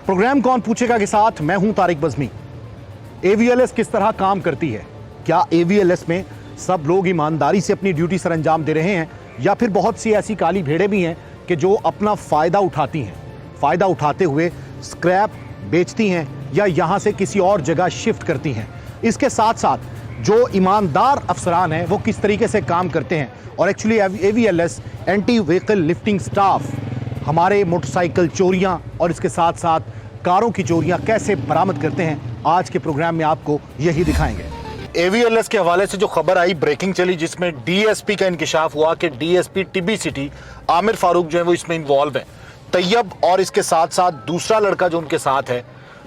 Programme कौन पूछेगा के साथ मैं हूं तारिक बज़मी। एवीएलएस किस तरह काम करती है, क्या एवीएलएस में सब लोग ईमानदारी से अपनी ड्यूटी सर अंजाम दे रहे हैं या फिर बहुत सी ऐसी काली भेड़ें भी हैं कि जो अपना फायदा उठाती हैं, फायदा उठाते हुए स्क्रैप बेचती हैं या यहां से किसी और जगह शिफ्ट करती हैं। इसके साथ साथ जो ईमानदार अफसरान हैं वो किस तरीके से काम करते हैं और actually AVLS anti vehicle lifting staff हमारे मोटरसाइकिल चोरियां और इसके साथ साथ कारों की चोरियां कैसे बरामद करते हैं, आज के प्रोग्राम में आपको यही दिखाएंगे। एवीएलएस के हवाले से जो खबर आई, ब्रेकिंग चली, जिसमें डीएसपी का इंकिशाफ हुआ कि डीएसपी टिब्बी सिटी आमिर फारूक जो है वो इसमें इन्वॉल्व है। तैयब और इसके साथ साथ दूसरा लड़का जो उनके साथ है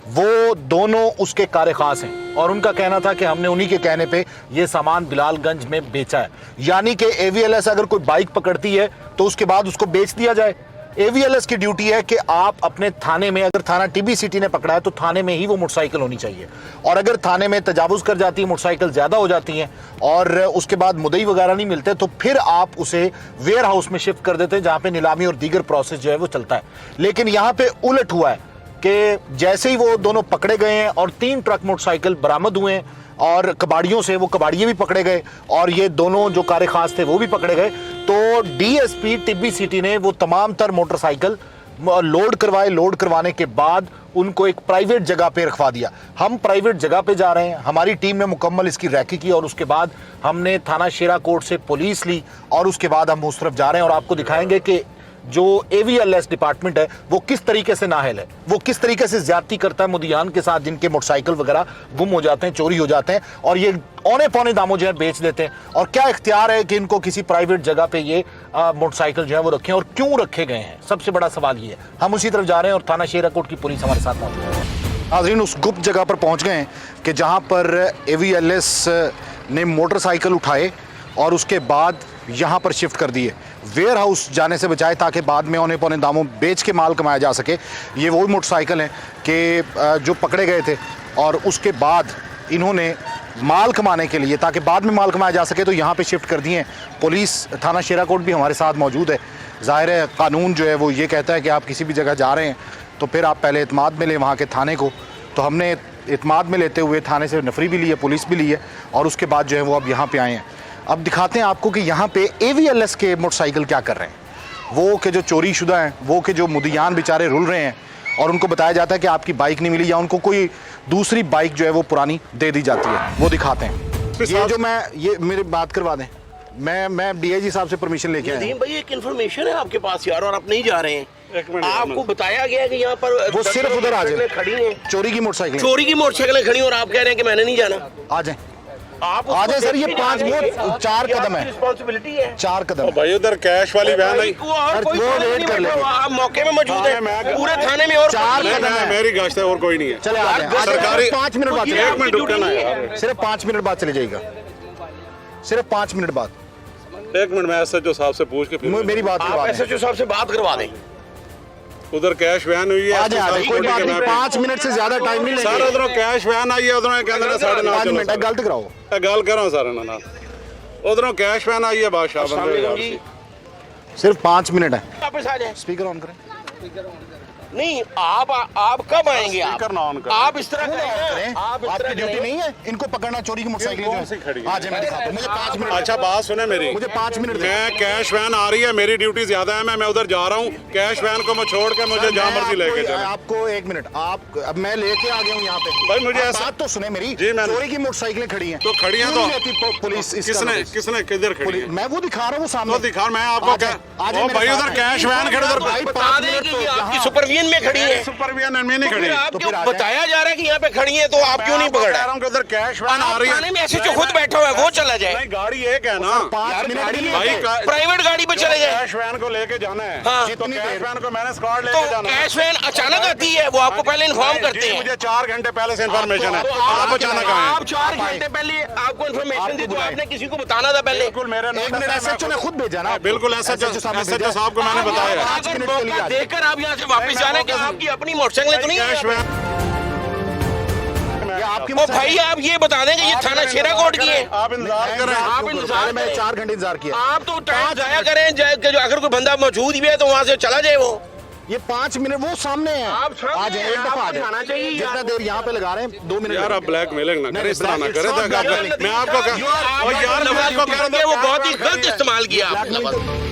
वो दोनों उसके कार खास हैं और उनका कहना था कि हमने उन्हीं के कहने पे ये सामान बिलालगंज में बेचा है। यानी कि एवीएलएस अगर कोई बाइक पकड़ती है तो उसके बाद उसको बेच दिया जाए। एवीएलएस की ड्यूटी है कि आप अपने थाने में, अगर थाना टिब्बी सिटी ने पकड़ा है तो थाने में ही वो मोटरसाइकिल होनी चाहिए, और अगर थाने में तजावुज कर जाती है, मोटरसाइकिल ज्यादा हो जाती हैं और उसके बाद मुद्दई वगैरह नहीं मिलते तो फिर आप उसे वेयर हाउस में शिफ्ट कर देते हैं जहां पे नीलामी और दीगर प्रोसेस जो है वो चलता है। लेकिन यहाँ पे उलट हुआ है कि जैसे ही वो दोनों पकड़े गए हैं और 3 ट्रक मोटरसाइकिल बरामद हुए हैं और कबाड़ियों से वो कबाड़िए भी पकड़े गए और ये दोनों जो कार खास थे वो भी पकड़े गए, तो डीएसपी टिब्बी सिटी ने वो तमाम तर मोटरसाइकिल लोड करवाए। लोड करवाने के बाद उनको एक प्राइवेट जगह पे रखवा दिया। हम प्राइवेट जगह पे जा रहे हैं, हमारी टीम ने मुकम्मल इसकी रैकी की और उसके बाद हमने थाना शेरा कोट से पुलिस ली और उसके बाद हम उस तरफ जा रहे हैं और आपको दिखाएंगे कि जो एवीएलएस डिपार्टमेंट है वो किस तरीके से नाअहल है, वो किस तरीके से ज्यादती करता है मुदियान के साथ जिनके मोटरसाइकिल वगैरह गुम हो जाते हैं, चोरी हो जाते हैं और ये औने पौने दामों जो है बेच देते हैं। और क्या इख्तियार है कि इनको किसी प्राइवेट जगह पे ये मोटरसाइकिल जो है वो रखें और क्यों रखे गए हैं, सबसे बड़ा सवाल ये है। हम उसी तरफ जा रहे हैं और थाना शेराकोट की पुलिस हमारे साथ मौजूद है। नाज़रीन, उस गुप्त जगह पर पहुंच गए हैं कि जहां पर एवीएलएस ने मोटरसाइकिल उठाए और उसके बाद यहाँ पर शिफ्ट कर दिए, वेयर हाउस जाने से बचाए ताकि बाद में औने पौने दामों बेच के माल कमाया जा सके। ये वही मोटरसाइकिल हैं कि जो पकड़े गए थे और उसके बाद इन्होंने माल कमाने के लिए, ताकि बाद में माल कमाया जा सके, तो यहाँ पे शिफ्ट कर दिए हैं। पुलिस थाना शेराकोट भी हमारे साथ मौजूद है। ज़ाहिर है कानून जो है वो ये कहता है कि आप किसी भी जगह जा रहे हैं तो फिर आप पहले इत्माद में लें वहाँ के थाने को, तो हमने इत्माद में लेते हुए थाने से नफरी भी ली है, पुलिस भी ली है और उसके बाद जो है वो अब यहाँ पर आए हैं। अब दिखाते हैं आपको कि यहाँ पे एवीएलएस के मोटरसाइकिल क्या कर रहे हैं। वो के जो चोरी शुदा हैं, वो के जो मुदियान बेचारे रुल रहे हैं और उनको बताया जाता है कि आपकी बाइक नहीं मिली या उनको कोई दूसरी बाइक जो है वो पुरानी दे दी जाती है, वो दिखाते हैं। ये जो ये मेरी बात करवा दें, मैं डीआईजी साहब से परमिशन लेके आया हूं। भाई एक इन्फॉर्मेशन है आपके पास यार और आप नहीं जा रहे हैं। आपको बताया गया है कि यहाँ पर वो सिर्फ उधर आ जाए, खड़ी हैं चोरी की मोटरसाइकिल खड़ी और आप कह रहे हैं कि मैंने नहीं जाना। आ जाए आप आ जाए सर, ये 4 कदम है, रिस्पॉन्सिबिलिटी है 4 कदम। भाई उधर कैश वाली वैन आई, वो वेट कर ले, आप मौके में मौजूद है पूरे थाने में और 4 कदम है। मेरी गश्त है और कोई नहीं है। चले आ जाए, सरकारी 5 मिनट बाद, 1 मिनट रुकना है, सिर्फ 5 मिनट बाद चले जाइएगा, सिर्फ 5 मिनट बाद। 1 मिनट मैं एसएचओ साहब से पूछ के फिर मेरी बात करवा दें, एसएचओ साहब से बात करवा दें। उधर कैश वैन हुई है, आ जाए, कोई बात नहीं, 5 मिनट से ज्यादा टाइम नहीं सर। लेंगे। उधरों कैश वैन आई है, उधरों कहंदे ने 9:30 5 मिनट गलत कराओ, गल करो सर ना। उधरों कैश वैन आई है बादशाह बंदे, सिर्फ 5 मिनट है। वापस आ जाए, स्पीकर ऑन करें। नहीं आप कब आएंगे? आप इस तरह करें, आपकी ड्यूटी नहीं है इनको पकड़ना, चोरी की मोटरसाइकिल आ जाए, मैं दिखाता हूं, मुझे 5 मिनट। अच्छा बात सुने मेरी, मुझे 5 मिनट। मैं कैश वैन आ रही है, मेरी ड्यूटी ज्यादा है, मैं उधर जा रहा हूँ। कैश वैन को मैं छोड़ के मुझे जहाँ मर्जी लेके जाए। आपको 1 मिनट, आप अब मैं लेके आ गया हूँ यहाँ पे। भाई मुझे ऐसा बात तो सुने मेरी, जी मैंने, चोरी की मोटरसाइकिलें खड़ी हैं तो खड़ी हैं तो पुलिस किसने किधर खड़ी है? मैं वो दिखा रहा हूँ सामने, तो दिखा मैं आपको क्या भाई उधर कैश वैन खड़ी, उधर बता दें कि आपकी सुपरविजन में खड़ी है। सुपरविजन में नहीं खड़ी, आपको बताया जा रहा है कि यहाँ पे खड़ी है तो आप क्यों नहीं पकड़ रहे? उधर कैश वैन आ रही है, एसएचओ खुद बैठा हुआ है, वो चला जाए। गाड़ी एक है ना, 5 मिनट भाई प्राइवेट गाड़ी पे चले जाए। कैश वैन को लेके जाना है, हाँ। तो कैश वैन को मैंने स्क्वाड तो लेके जाना है। कैश वैन अचानक आती है, वो आपको पहले इन्फॉर्म करते हैं। मुझे 4 घंटे पहले से इन्फॉर्मेशन है, आप अचानक आए। आप 4 घंटे पहले आपको इन्फॉर्मेशन दी तो आपने किसी को बताना था पहले। बिल्कुल मेरे एसएचओ ने खुद भेजा ना, बिल्कुल एसएचओ साहब को मैंने बताया। देखकर आप यहाँ से वापस जाने की आपकी अपनी मोटरसाइकिल तो नहीं कैश है। वैन ओ भाई आप ये बता दें कि ये थाना शेराकोट की है। आप इंतजार कर रहे हैं, आप इंतजार मैं 4 घंटे इंतजार किया। आप तो टाइम जाया करें, जो अगर कोई बंदा मौजूद भी है तो वहाँ से चला जाए वो। ये 5 मिनट वो सामने है। आप सामने आ जाए, हैं, एक दफा आ आपको दिखाना जाए। चाहिए जितना यार। देर यहाँ पे लगा रहे हैं 2 मिनट यार आप ब्लैक मेलिंग ना करें, इस तरह ना करें। blackmail- मैं आपको यार मैं आपको कह रहा था वो बहुत ही गलत इस्तेमाल किया आपने लफ्ज़।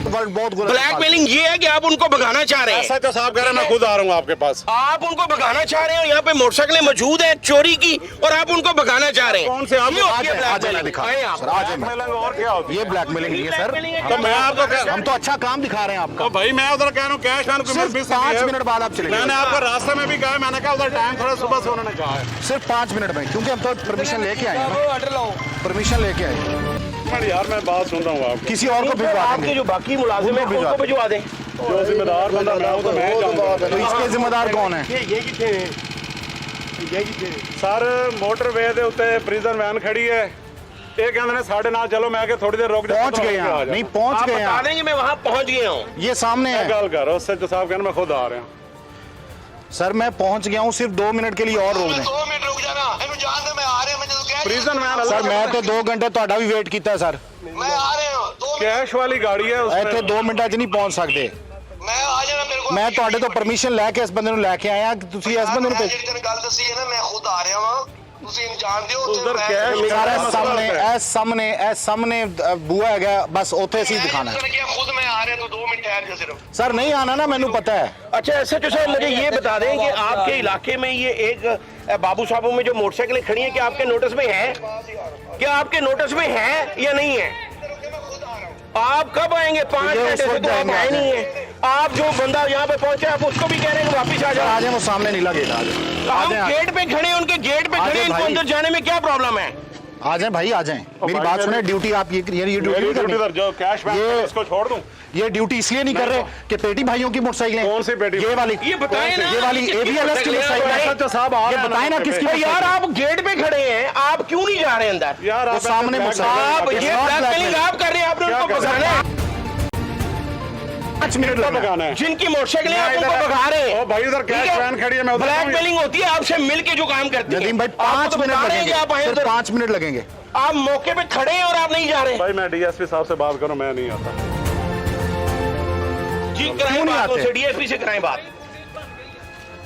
बहुत ब्लैकमेलिंग ये है कि आप उनको भगाना चाह रहे हैं। ऐसा तो साहब कह रहे हैं, मैं खुद आ रहा हूँ आपके पास। आप उनको भगाना चाह रहे हैं और यहाँ पे मोटरसाइकिलें मौजूद है चोरी की और आप उनको भगाना चाह रहे हैं। कौन से आप ये होती है आज मैं blackmailing। दिखा आए आप। सर, आज है ब्लैकमेलिंग और क्या होती है? ये ब्लैकमेलिंग नहीं है सर। तो मैं आपको कह हम तो अच्छा काम दिखा रहे हैं आपका। तो भाई मैं उधर कह रहा हूँ कैश वैन को सिर्फ मिस 5 मिनट बाद आप चले मैंने आपको रास्ते में भी कहा, मैंने कहा उधर टाइम थोड़ा सुबह से उन्होंने कहा है। सिर्फ 5 मिनट में, क्योंकि हम तो परमिशन लेके आए हैं। परमिशन लेके आए। यार मैं बात सुन रहा हूँ आपकी। किसी और को भिजवा आपके देंगे। जो बाकी मुलाजिम है उनको भिजवा दें। जो जिम्मेदार बंदा मैं हूँ तो मैं जाऊँगा। तो इसके जिम्मेदार कौन है? सर मोटरवे ਦੇ ਉੱਤੇ ਪ੍ਰਿਜ਼ਨ ਵੈਨ ਖੜੀ ਹੈ, ਇਹ ਕਹਿੰਦੇ ਨੇ ਸਾਡੇ ਨਾਲ ਚਲੋ, मैं कि थोड़ी देर रुक जाओ। पहुंच गए यहाँ, नहीं पहुंच आप गए बता यहाँ। देंगे मैं वहाँ पहुँच गया हूँ। ये सामने है गल कर उससे तो साहब कहना मैं खुद आ रहा हूँ। सर, मैं पहुंच गया हूँ, सिर्फ 2 मिनट के लिए और रोक दें। 2 ਮਿੰਟ ਰੁਕ ਜਾਣਾ ਇਹਨੂੰ ਜਾਣ ਦੇ ਮੈਂ ਆ ਰਿਹਾ ਮੈਂ ਜਦੋਂ ਕਹਿ ਪ੍ਰਿਜ਼ਨ ਵੈਨ सर मैं तो 2 घंटे ਤੁਹਾਡਾ ਵੀ ਵੇਟ ਕੀਤਾ ਸਰ। ਮੈਂ ਆ ਰਿਹਾ ਹਾਂ 2 कैश वाली गाड़ी है ਇੱਥੇ 2 ਮਿੰਟਾਂ 'ਚ ਨਹੀਂ ਪਹੁੰਚ ਸਕਦੇ। ਮੈਂ ਆ ਜਾਣਾ ਮੇਰੇ ਕੋਲ ਮੈਂ ਤੁਹਾਡੇ ਤੋਂ ਪਰਮਿਸ਼ਨ ਲੈ ਕੇ ਇਸ ਬੰਦੇ ਨੂੰ ਲੈ ਕੇ ਆਇਆ ਕਿ ਤੁਸੀਂ ਇਸ ਬੰਦੇ ਨੂੰ ਭੇਜ। ਜਿਹੜੀ ਤੈਨੂੰ ਗੱਲ ਦੱਸੀ ਹੈ ਨਾ ਮੈਂ ਖੁਦ ਆ ਰਿਹਾ ਵਾਂ ਤੁਸੀਂ ਇਹਨੂੰ ਜਾਣ ਦਿਓ ਉਧਰ cash ਸਰ ਇਹ ਸਾਹਮਣੇ ਬੂਆ ਹੈਗਾ, ਬਸ ਉੱਥੇ ਅਸੀਂ ਦਿਖਾਣਾ ਹੈ। खुद मैं आ रहा तो 2 मिनट ठहर जा सिर्फ सर नहीं आना ना, मैंने पता है। अच्छा ऐसे तो साहब मुझे ये बता दें कि आपके इलाके में ये एक बाबू साहबों में जो मोटरसाइकिलें खड़ी हैं क्या आपके नोटिस में है? क्या आपके नोटिस में है या नहीं है? आप कब आएंगे? 5 घंटे से तो आप आए नहीं है। आप जो बंदा यहाँ पे पहुंचे आप उसको भी कह रहे हैं कि वापिस आ आ जाओ। जाए, वो सामने नीला गेट आ हम जाए। गेट पे खड़े हैं, उनके गेट पे आ खड़े हैं, जाए इनको भाई। अंदर जाने में क्या प्रॉब्लम है? आ जाए भाई, आ जाए। मेरी भाई बात मेरी- सुने, ड्यूटी आप ये ड्यूटी मेरी नहीं ड्यूटी करनी। जो कैश वैन ये- उसको छोड़ दूँ। ये ड्यूटी इसलिए नहीं कर रहे कि पेटी भाइयों की मोटरसाइकिलें। कौन सी पेटी? ये वाली, ये बताएं ना, ये वाली किसकी ABLS की मोटरसाइकिल है? मोटरसाइकिल। तो साहब आ ये रहे हैं बताएं ना ना किसकी तो यार आप गेट पे खड़े हैं, आप क्यों नहीं जा रहे अंदर? यार वो आप सामने ऐसे मोटरसाइकिल- आप It's ये not ब्लैकमेलिंग blackmail। आप कर रहे हैं, आपने क्या उनको कर रहे भगाना है। 5 मिनट लगना। लगाना है। जिनकी मोटरसाइकिलें आप मैं उनको इधर- भगा रहे हैं। ओ भाई उधर ठीक कैश है? वैन खड़ी है, मैं उधर जाऊँ। ब्लैकमेलिंग होती है आपसे मिल के जो काम करती है। नदीम भाई आपको 5 तो मिनट बता रहे हैं लगेंगे, कि आप आए सिर्फ उधर। 5 मिनट लगेंगे। आप मौके पे खड़े हैं और आप नहीं जा रहे। भाई मैं डीएसपी साहब से बात करूं, मैं नहीं आता। जी कराएं क्यों नहीं बात, आते? उनसे डीएसपी से कराएं बात।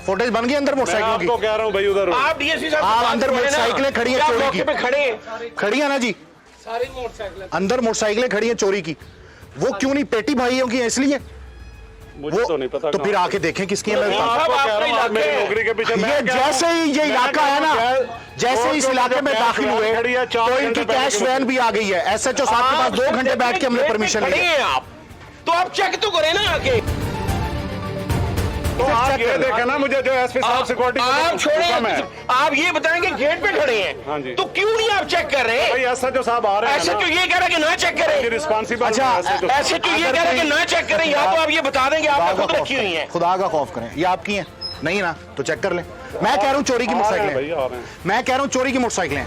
फुटेज बन गई अंदर मैं मोटरसाइकिलों आपको की। कह रहा हूं भाई उधर आप डीएसपी साहब आप से बात अंदर करें ना। मोटरसाइकिलें खड़ी हैं क्या चोरी मौके की? पे खड़े हैं? खड़ी है ना जी, अंदर मोटरसाइकिलें खड़ी हैं चोरी की। वो क्यों नहीं पेटी भाइयों की है इसलिए? मुझे वो तो नहीं पता। तो फिर आके देखें किसकी है। मैं साहब, बताता हूं। आपको कह रहा हूं, आप मेरी इलाके- नौकरी के पीछे मैं ये कह रहा हूं- जैसे ही ये मैं इलाका कह है रहा ना, हूं, जैसे इस इलाके में कैश दाखिल वैन हुए खड़ी है, 4 तो इनकी घंटे कैश पहले वैन भी आ गई है। SHO साहब के पास 2 घंटे बैठ के हमने गेट पे परमिशन खड़े ली है। हैं आप, तो आप चेक तो करें ना आके। तो आप चेक ये कर। देखें ना, मुझे जो एसपी साहब सिक्योरिटी आप छोड़े, आप ये बताएंगे गेट पे खड़े हैं, हाँ जी। तो क्यों नहीं आप चेक कर रहे? भाई SHO साहब आ रहे हैं ऐसे ना। तो ये कह रहा है कि ना चेक करें। रिस्पॉन्सिबल अच्छा, ऐसे तो ये कह रहा है कि ना चेक करें, या तो आप ये बता देंगे खुदा आपने का खुद खौफ रखी हुई हैं। करें, खुदा का खौफ करें। ये आपकी हैं? नहीं ना, तो चेक कर लें। मैं कह रहा हूँ चोरी की भैया मोटरसाइकिलें। आ रहे हैं। मैं कह रहा हूँ चोरी की मोटरसाइकिलें।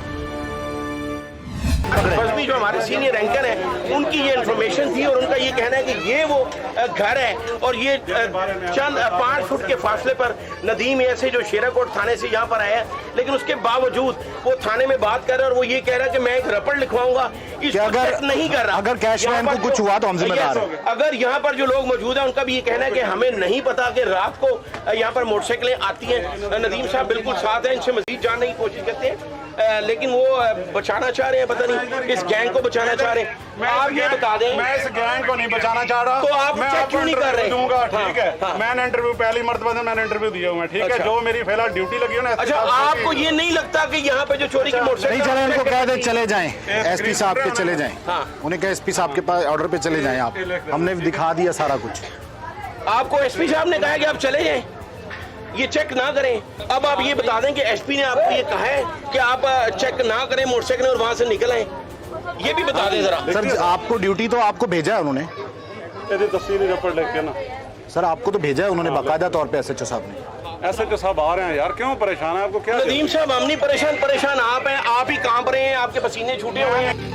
बसमी जो हमारे सीनियर एंकर हैं उनकी ये इन्फॉर्मेशन थी और उनका ये कहना है कि ये वो घर है और ये चंद 5 फुट के फासले पर नदीम ऐसे जो शेराकोट थाने से यहाँ पर आया है, लेकिन उसके बावजूद वो थाने में बात कर रहा है और वो ये कह रहा है कि मैं एक रपट लिखवाऊंगा, इसको अगर- चेक नहीं कर रहा। अगर कैश यहाँ वैन को पर कुछ जो- हुआ तो हम जिम्मेदार Yes, हैं। अगर यहाँ पर जो लोग मौजूद हैं उनका भी ये कहना है कि हमें नहीं पता कि रात को यहाँ पर मोटरसाइकिलें आती हैं। नदीम साहब बिल्कुल साथ हैं, इनसे मजीद जानने की कोशिश करते हैं, लेकिन वो बचाना चाह रहे हैं, पता नहीं किस गैंग को बचाना चाह रहे हैं। आप ये बता दें। मैं इस गैंग को नहीं बचाना चाह रहा। तो आप मैं चेक आपको क्यों नहीं कर रहे? इंटरव्यू दूंगा, हाँ, ठीक है। हाँ। मैंने इंटरव्यू पहली मर्तबा से मैंने इंटरव्यू दिया हुआ है, ठीक है। अच्छा। जो मेरी फिलहाल ड्यूटी लगी है ना। अच्छा, आपको ये नहीं लगता कि यहाँ पे जो चोरी की नहीं मोटरसाइकिल चले, उनको कह दे चले जाएं, एक SP साहब के चले जाएं। हाँ। उन्हें कह SP साहब के पास ऑर्डर पे चले जाएं आप। हमने दिखा दिया सारा कुछ। आपको एसपी साहब ने कहा है कि आप चले जाएं, ये चेक ना करें। अब आप ये बता दें कि एसपी ने आपको ये कहा है कि आप चेक ना करें मोटरसाइकिल और वहां से निकल आए, ये भी बता दें जरा। सर आपको ड्यूटी तो आपको भेजा है उन्होंने। यदि तफसीली रिपोर्ट लिख के ना। सर आपको तो भेजा है उन्होंने बाकायदा तौर पे SHO साहब ने। SHO साहब आ रहे हैं यार, क्यों परेशान है? आपको क्या नदीम साहब हम नहीं परेशान, परेशान आप हैं, आप ही कांप रहे हैं, आपके पसीने छूटे हुए हैं।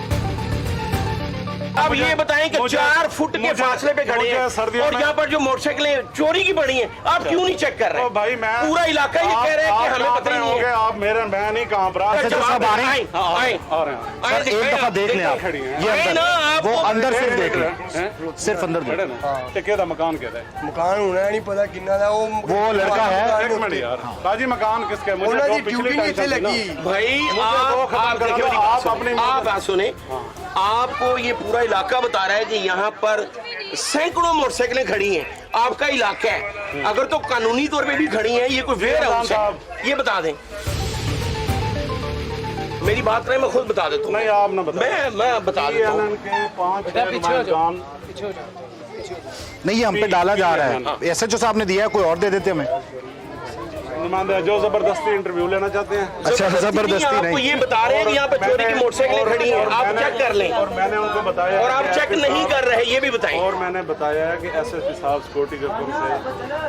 अब ये बताएं कि 4 फुट के फासले पे खड़े हैं और यहाँ पर जो मोटरसाइकिलें चोरी की पड़ी हैं, आप क्यों नहीं चेक कर रहे? ओ भाई मैं पूरा इलाका ये कह रहा है कि हमें पता ही नहीं है। आप मेरे मैं नहीं काम पर अच्छा, जो सब आ रहे हैं, आ रहे हैं। सर एक दफा देख लें आप, ये अंदर, वो अंदर सिर्फ देख लें, सिर्फ अंदर देख लें। ते केदा मकान केदा है? मकान होना नहीं पता किन्ना दा वो लड़का है। एक मिनट यार बाजी मकान किसका है? मुझे ਉਹਨਾਂ दो ਦੀ पिछली ड्यूटी नहीं थे टेंशन थी ना। लगी भाई दो आप खत्म देखिए करो, मेरी बात आप सुनिए। अपनी आप बात सुने, आपको ये पूरा इलाका बता रहा है कि यहाँ पर सैकड़ों मोटरसाइकिलें खड़ी हैं, आपका इलाका है, अगर तो कानूनी तौर पे भी खड़ी हैं, ये कोई वेयर हाउस है, ये बता दें। मेरी बात नहीं, मैं खुद बता देता हूँ। नहीं आप ना बताओ। मैं बता देता हूँ। CNN के 5 नुमाइंदान नहीं, ये हम पे डाला जा रहा है। SHO साहब ने दिया है, कोई और दे देते हमें। नुमाइंदे जो जबरदस्ती इंटरव्यू लेना चाहते हैं। अच्छा, जबरदस्ती आपको नहीं। ये बता रहे हैं कि यहाँ पे चोरी की मोटरसाइकिलें खड़ी हैं, आप चेक कर लें। और मैंने उनको बताया और आप चेक नहीं कर रहे, ये भी बताएं। और मैंने बताया है कि SSP साहब सिक्योरिटी के हुक्म से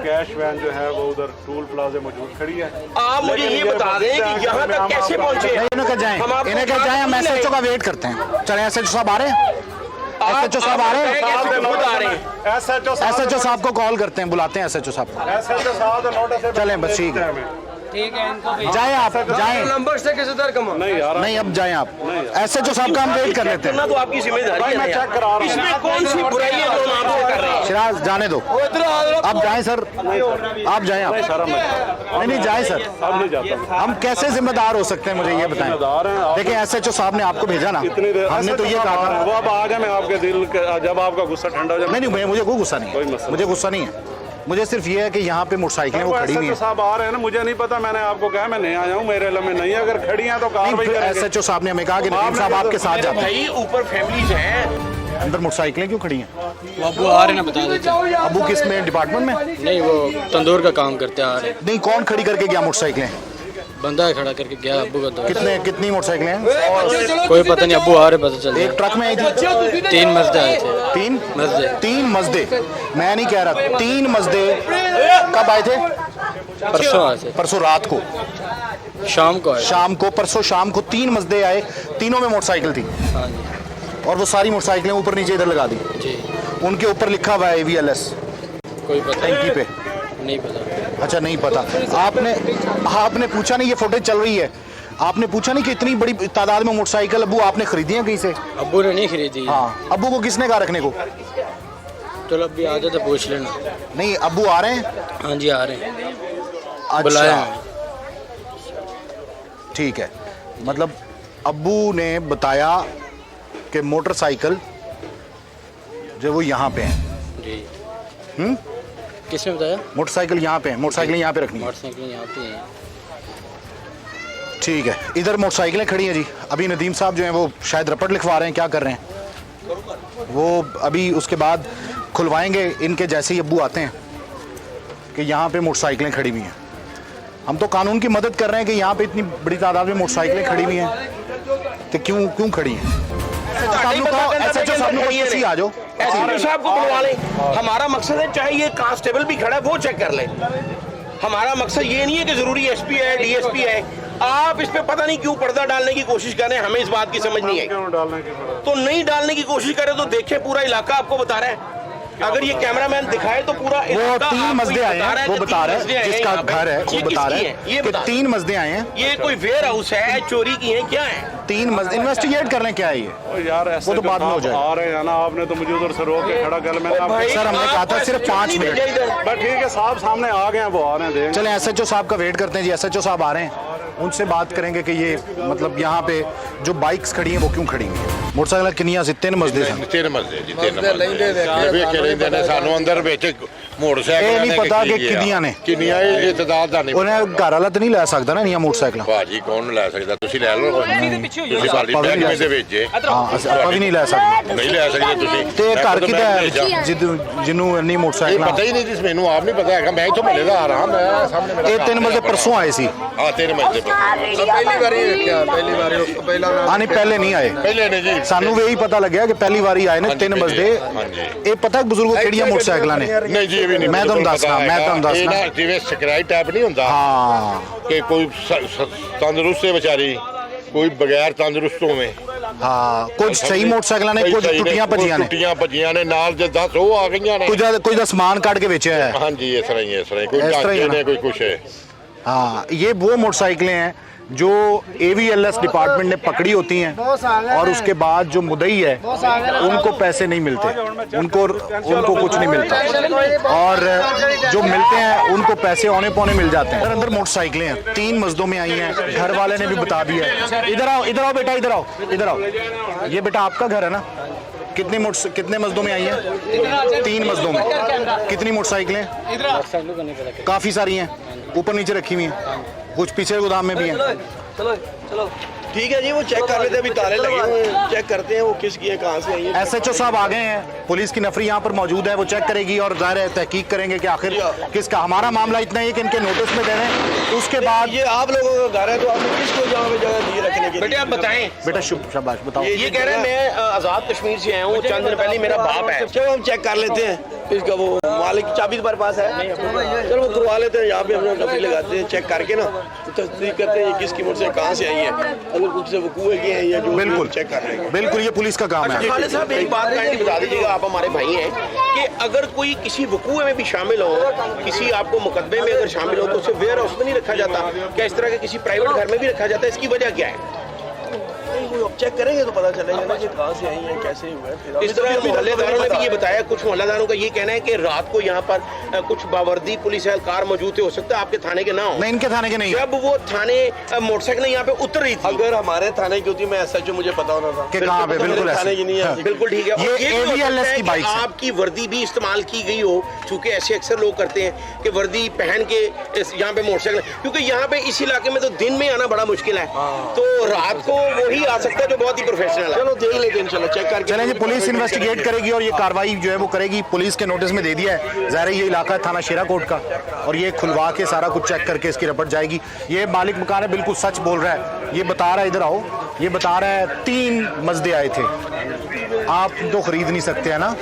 कैश वैन जो है वो उधर टूल प्लाजा मौजूद खड़ी है। आप मुझे ये बता दें कि यहाँ तक कैसे पहुंचे? इन्हें कह जाएं, इन्हें कह जाएं, हम SHO का वेट करते हैं। चले, SHO साहब आ रहे हैं, SHO साहब आ रहे हैं, खुद आ रहे हैं। SHO साहब को कॉल करते हैं, बुलाते हैं SHO साहब को। SHO साहब नोटिस चलें, बस ठीक है। ठीक है, इनको जाएं आप, जाएं। नंबर से कैसे दर कमा नहीं यार नहीं, अब जाएं आप। SHO साहब का हम वेट कर लेते करना हैं। तो आपकी जिम्मेदारी भाई, है मैं ना यार। चेक करा रहा हूं। इसमें कौन सी बुराई है जो हम आपसे कर रहे हैं? शिराज जाने दो, आप जाएं सर, आप जाएं आप। नहीं, जाएं सर। अब नहीं जाता। हम कैसे जिम्मेदार हो सकते हैं, मुझे ये बताएं। जिम्मेदार हैं आप। देखिए, SHO साहब ने आपको भेजा ना, इतनी देर हमने तो ये कहा था। वो अब आ जाए, मैं आपके दिल जब आपका गुस्सा ठंडा हो जाए। नहीं, मुझे कोई गुस्सा नहीं कोई है, मसला मुझे गुस्सा नहीं है। मुझे सिर्फ ये है कि यहाँ पे मोटरसाइकिलें वो खड़ी हुई SHO हैं। साहब आ रहे हैं ना, मुझे नहीं पता, मैंने आपको कहा मैं नहीं आया हूँ, मेरे इल्म में नहीं है। अगर खड़ी हैं तो कार्रवाई करेंगे। SHO साहब ने हमें कहा कि नदीम साहब आपके साथ जाते हैं। भाई ऊपर फैमिलीज हैं। अंदर मोटरसाइकिलें क्यों खड़ी हैं? वो अबू आ रहे ना, बता देते हैं। अबू किस में, डिपार्टमेंट में? नहीं, वो तंदूर का काम करते आ रहे। नहीं, कौन खड़ी करके गया मोटरसाइकिलें? बंदा है खड़ा करके गया अबू का दोस्त। कितनी मोटरसाइकिलें हैं? कोई पता नहीं, अबू आ रहे पता चल एक ट्रक में आई थी? 3 मजदे आए थे। तीन मजदे। मैं नहीं कह रहा, 3 मजदे कब आए थे? परसों आए थे, परसों रात को, शाम को आए थे। शाम को, परसों शाम को 3 मजदे आए, तीनों में मोटरसाइकिल थी हाँ जी और वो सारी मोटरसाइकिलें ऊपर नीचे इधर लगा दी। जी। उनके ऊपर लिखा हुआ है AVLS कोई पता टंकी पे। नहीं पता। अच्छा, नहीं पता। आपने पूछा नहीं, ये फुटेज चल रही है, आपने पूछा नहीं कि इतनी बड़ी तादाद में मोटरसाइकिल अबू आपने खरीदी है कहीं से? अबू ने नहीं खरीदी। हाँ, अबू को किसने कहा रखने को? चलो अभी आ जाते, पूछ लेना। नहीं, अबू आ रहे हैं? हाँ जी, आ रहे हैं, बुलाया अच्छा, है। ठीक है। मतलब अब्बू ने बताया कि मोटरसाइकिल जो वो यहाँ पे है। जी। किसने बताया? मोटरसाइकिल यहाँ पे है, मोटरसाइकिल यहाँ पे रखनी है। मोटरसाइकिल यहाँ पे है। ठीक है, इधर मोटरसाइकिलें खड़ी हैं जी। अभी नदीम साहब जो हैं वो शायद रपट लिखवा रहे हैं, क्या कर रहे हैं वो, अभी उसके बाद खुलवाएंगे। इनके जैसे ही अब्बू आते हैं कि यहाँ पे मोटरसाइकिलें खड़ी हुई हैं, हम तो कानून की मदद कर रहे हैं कि यहाँ पे इतनी बड़ी तादाद में मोटरसाइकिलें खड़ी हुई हैं, तो क्यों खड़ी हैं? SHO साहब ने कुछ आ जाओ, SHO साहब को बुलवा लें। हमारा मकसद है, चाहे ये कांस्टेबल भी खड़ा है वो चेक कर ले। हमारा मकसद ये नहीं है कि जरूरी SP है, DSP है। आप इस पे पता नहीं क्यों पर्दा डालने की कोशिश कर रहे हैं, हमें इस बात की समझ नहीं है। क्यों डालने की जरूरत? तो नहीं डालने की कोशिश करे तो देखे, पूरा इलाका आपको बता रहा है। अगर ये कैमरामैन दिखाए तो पूरा वो इलाका 3 आपको मजदे ये आए हैं, वो कि बता रहे 3 मजदे हैं, आए हैं जिसका यहाँ पे। घर है वो ये बता किसकी रहे है? ये हैं कि बता 3 मजदे आए हैं। ये कोई वेयर हाउस है, चोरी की है, क्या है? 3 मजदे इन्वेस्टिगेट कर रहे हैं, क्या है ये? ओ यार वो तो बाद में हो जाएगा। आ रहे हैं ना, आपने तो मुझे उधर से रोक के खड़ा कर। मैंने आपको सर, हमने कहा था सिर्फ 5 मिनट। बस ठीक है, साहब सामने आ गए हैं, वो आ रहे हैं, देख। चलें, SHO साहब का वेट करते हैं जी। SHO साहब आ रहे हैं, उनसे बात करेंगे कि ये मतलब यहाँ पे जो बाइक्स खड़ी हैं वो क्यों खड़ी हैं। मोटरसाइकिल किनिया से 3 मजदे सन। 3 ਮਸਲੇ ਜੀ 3 ਮਸਲੇ ਵੇਖੇ ਰਹਿੰਦੇ ਨੇ ਸਾਨੂੰ ਅੰਦਰ ਵਿੱਚ ਮੋਟਰਸਾਈਕਲ ਇਹ ਨਹੀਂ ਪਤਾ ਕਿ ਕਿੰਨੀਆਂ ਨੇ। ਕਿੰਨੀਆਂ ਇਹ ਤਦਾਦ ਦਾ ਨਹੀਂ ਉਹਨੇ ਘਰ ਵਾਲਾ ਤਾਂ ਨਹੀਂ ਲੈ ਸਕਦਾ ਨਾ ਇੰਨੀਆਂ ਮੋਟਰਸਾਈਕਲਾਂ। ਭਾਜੀ ਕੌਣ ਲੈ ਸਕਦਾ, ਤੁਸੀਂ ਲੈ ਲਓ ਤੁਸੀਂ ਸਾਡੀ ਮਹਿਕਮੇ ਦੇ ਵਿੱਚ ਜੇ ਹਾਂ, ਆਪਾਂ ਵੀ ਨਹੀਂ ਲੈ ਸਕਦੇ। ਨਹੀਂ ਲੈ ਸਕਦੇ ਤੁਸੀਂ ਤੇ ਘਰ ਕਿਹਦਾ ਹੈ ਜਿਹਨੂੰ ਇੰਨੀ ਇਹ ਮੋਟਰਸਾਈਕਲਾਂ? ਪਤਾ ਹੀ ਨਹੀਂ ਜਿਸ ਮੈਨੂੰ ਆਪ ਨਹੀਂ ਪਤਾ ਹੈਗਾ, ਮੈਂ ਇੱਥੋਂ ਮਹੱਲੇ ਦਾ ਆ ਰਹਾ, ਮੈਂ ਸਾਹਮਣੇ ਮੇਰਾ ਇਹ 3 ਮਜਦੇ ਪਰਸੋਂ ਆਏ ਸੀ। ਹਾਂ 3 ਮਸਲੇ ਪਹਿਲੀ ਵਾਰੀ ਦੇਖਿਆ, ਪਹਿਲੀ ਵਾਰੀ ਉਸ ਤੋਂ ਪਹਿਲਾਂ ਹਾਂ, ਨਹੀਂ ਪਹਿਲੇ ਨਹੀਂ ਆਏ, ਪਹਿਲੇ ਨੇ ਜੀ। ਸਾਨੂੰ ਵੀ ਇਹੀ ਪਤਾ ਲੱਗਿਆ ਕਿ ਪਹਿਲੀ ਵਾਰੀ ਆਏ ਨੇ 3 ਮਜਦੇ। ਇਹ ਪਤਾ ਬਜ਼ੁਰਗੋ ਕਿਹੜੀਆਂ ਮੋਟਰਸਾਈਕਲਾਂ ਨੇ? ਨਹੀਂ ਜੀ, ਇਹ ਵੀ ਨਹੀਂ ਮੈਂ ਤੁਹਾਨੂੰ ਦੱਸਣਾ, ਮੈਂ ਤੁਹਾਨੂੰ ਦੱਸਣਾ। ਇਹ ਨਾ ਜਿਵੇਂ ਸਕ੍ਰੈਚ ਟਾਈਪ ਨਹੀਂ ਹੁੰਦਾ ਹਾਂ, ਕਿ ਕੋਈ ਤੰਦਰੁਸਤ ਹੈ ਵਿਚਾਰੀ, ਕੋਈ ਬਗੈਰ ਤੰਦਰੁਸਤ ਹੋਵੇ, ਹਾਂ ਕੁਝ ਸਹੀ ਮੋਟਰਸਾਈਕਲਾਂ ਨੇ ਕੁਝ ਟੁੱਟੀਆਂ ਭੱਜੀਆਂ ਨੇ ਟੁੱਟੀਆਂ ਭੱਜੀਆਂ ਨੇ ਨਾਲ ਜੇ 10 ਉਹ ਆ ਗਈਆਂ ਨੇ ਕੁਝ ਦਾ ਸਮਾਨ ਕੱਢ ਕੇ ਵੇਚਿਆ ਹੈ ਹਾਂਜੀ ਇਸ ਤਰ੍ਹਾਂ ਹੀ ਕੋਈ ਇਸ ਤਰ੍ਹਾਂ ਹੀ ਢਾਂਚੇ ਨਾ। ਨੇ ਕੋਈ कुछ है हाँ ये वो मोटरसाइकिलें हैं जो AVLS डिपार्टमेंट ने पकड़ी होती हैं और उसके बाद जो मुद्दई है उनको पैसे नहीं मिलते उनको कुछ नहीं मिलता और जो मिलते हैं उनको पैसे औने पौने मिल जाते हैं अंदर मोटरसाइकिलें हैं 3 मजदों में आई हैं घर वाले ने भी बता दिया है इधर आओ बेटा इधर आओ ये बेटा आपका घर है ना कितने मजदों में आई हैं 3 मजदों में कितनी मोटरसाइकिलें काफी सारी हैं ऊपर नीचे रखी हुई हैं कुछ पीछे गोदाम में भी हैं चलो ठीक है जी, वो चेक कर लेते हैं, अभी ताले लगे हुए हैं, चेक करते हैं वो किसकी है, कहाँ से आई है। SHO साहब आ गए हैं, पुलिस की नफरी यहाँ पर मौजूद है, वो चेक करेगी और ज़ाहिर है तहकीक करेंगे कि आखिर किसका। हमारा मामला इतना ही कि इनके नोटिस में दे रहे हैं, उसके बाद ये आप लोगों का घर है तो आपने किसको यहाँ पे जगह दी रखने की? बेटे आप बताएं। बेटा शाबाश बताओ। ये कह रहे हैं मैं आज़ाद कश्मीर से आया हूँ, चंद दिन पहले मेरा बाप है। चलो हम चेक कर लेते हैं, इसका वो मालिक की चाबी तुम्हारे पास है? चलो वो करवा लेते हैं, यहाँ पे अपना नफरी लगाते हैं, चेक करके ना तो तस्दीक करते हैं ये किसकी मोटर से कहाँ से आई है, अगर कुछ से वकूए की है या जो बिल्कुल चेक कर लेंगे। बिल्कुल ये पुलिस का काम है। खालिद साहब एक बात काइंडली बता दीजिएगा, आप हमारे भाई हैं, कि अगर कोई किसी वकूए में भी शामिल हो, किसी आपको मुकदमे में अगर शामिल हो तो उसे वेयर हाउस में नहीं रखा जाता, क्या इस तरह के किसी प्राइवेट घर में भी रखा जाता है? इसकी वजह क्या है? चेक करेंगे तो पता चलेगा ना कि कहाँ से आई है, कैसे हुआ है। इस तरह मोहल्लेदारों ने भी ये बताया, कुछ मोहल्लेदारों का ये कहना है कि रात को यहाँ पर कुछ बावर्दी पुलिस एहलकार मौजूद थे, हो सकता है आपके थाने के ना हो। नहीं इनके थाने के नहीं। जब वो थाने मोटरसाइकिल यहाँ पे उतर रही थी, अगर हमारे थाने की होती मैं SHO मुझे पता होना था कि कहाँ पे, बिल्कुल थाने की नहीं है। बिल्कुल ठीक है। ये AVLS की बाइक है। आपकी वर्दी भी इस्तेमाल की गई हो, चूंकि ऐसे अक्सर लोग करते हैं कि वर्दी पहन के यहाँ पे मोटरसाइकिल, क्योंकि यहाँ पे इस इलाके में तो दिन में आना बड़ा मुश्किल है, तो रात को वही आ सकता है जो बहुत ही प्रोफेशनल है। चलो देख लेते हैं, चलो चेक करके चलें जी, पुलिस इन्वेस्टिगेट करेगी और ये कार्रवाई जो है वो करेगी। पुलिस के नोटिस में दे दिया है, ज़ाहिर है ये इलाका है थाना शेराकोट का, और ये खुलवा के सारा कुछ चेक करके इसकी रिपोर्ट जाएगी। ये मालिक मकान है, बिल्कुल सच बोल रहा है, ये बता रहा है, इधर आओ, ये बता रहा है 3 मजदे आए थे, आप तो खरीद नहीं सकते हैं ना,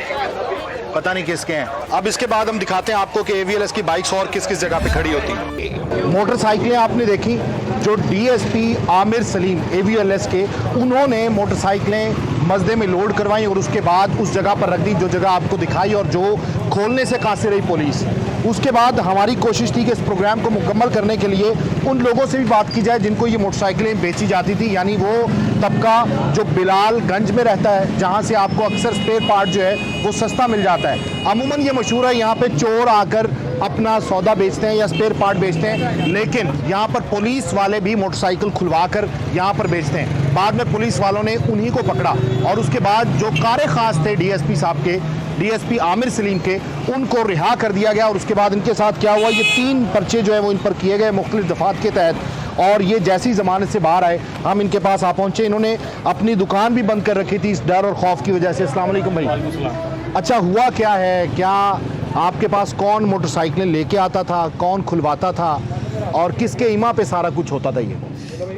पता नहीं किसके हैं। अब इसके बाद हम दिखाते हैं आपको कि AVLS की बाइक्स और किस किस जगह पे खड़ी होती हैं। मोटरसाइकिलें आपने देखी, जो DSP आमिर सलीम AVLS के, उन्होंने मोटरसाइकिलें मजदे में लोड करवाई और उसके बाद उस जगह पर रख दी जो जगह आपको दिखाई और जो खोलने से कांसे रही पुलिस। उसके बाद हमारी कोशिश थी कि इस प्रोग्राम को मुकम्मल करने के लिए उन लोगों से भी बात की जाए जिनको ये मोटरसाइकिलें बेची जाती थी, यानी वो तबका जो बिलालगंज में रहता है, जहाँ से आपको अक्सर स्पेयर पार्ट जो है वो सस्ता मिल जाता है। अमूमन ये मशहूर है, यहाँ पे चोर आकर अपना सौदा बेचते हैं या स्पेयर पार्ट बेचते हैं, लेकिन यहाँ पर पुलिस वाले भी मोटरसाइकिल खुलवा कर यहाँ पर बेचते हैं। बाद में पुलिस वालों ने उन्हीं को पकड़ा और उसके बाद जो कारे खास थे DSP साहब के, DSP आमिर सलीम के, उनको रिहा कर दिया गया। और उसके बाद इनके साथ क्या हुआ, ये 3 पर्चे जो है वो इन पर किए गए मुख्तलिफ दफात के तहत, और ये जैसी ज़मानत से बाहर आए हम इनके पास आ पहुँचे। इन्होंने अपनी दुकान भी बंद कर रखी थी इस डर और खौफ की वजह से। अस्सलाम वालेकुम भाई। अच्छा हुआ क्या है, क्या आपके पास कौन मोटरसाइकिलें लेके आता था, कौन खुलवाता था और किसके ईमा पे सारा कुछ होता था? ये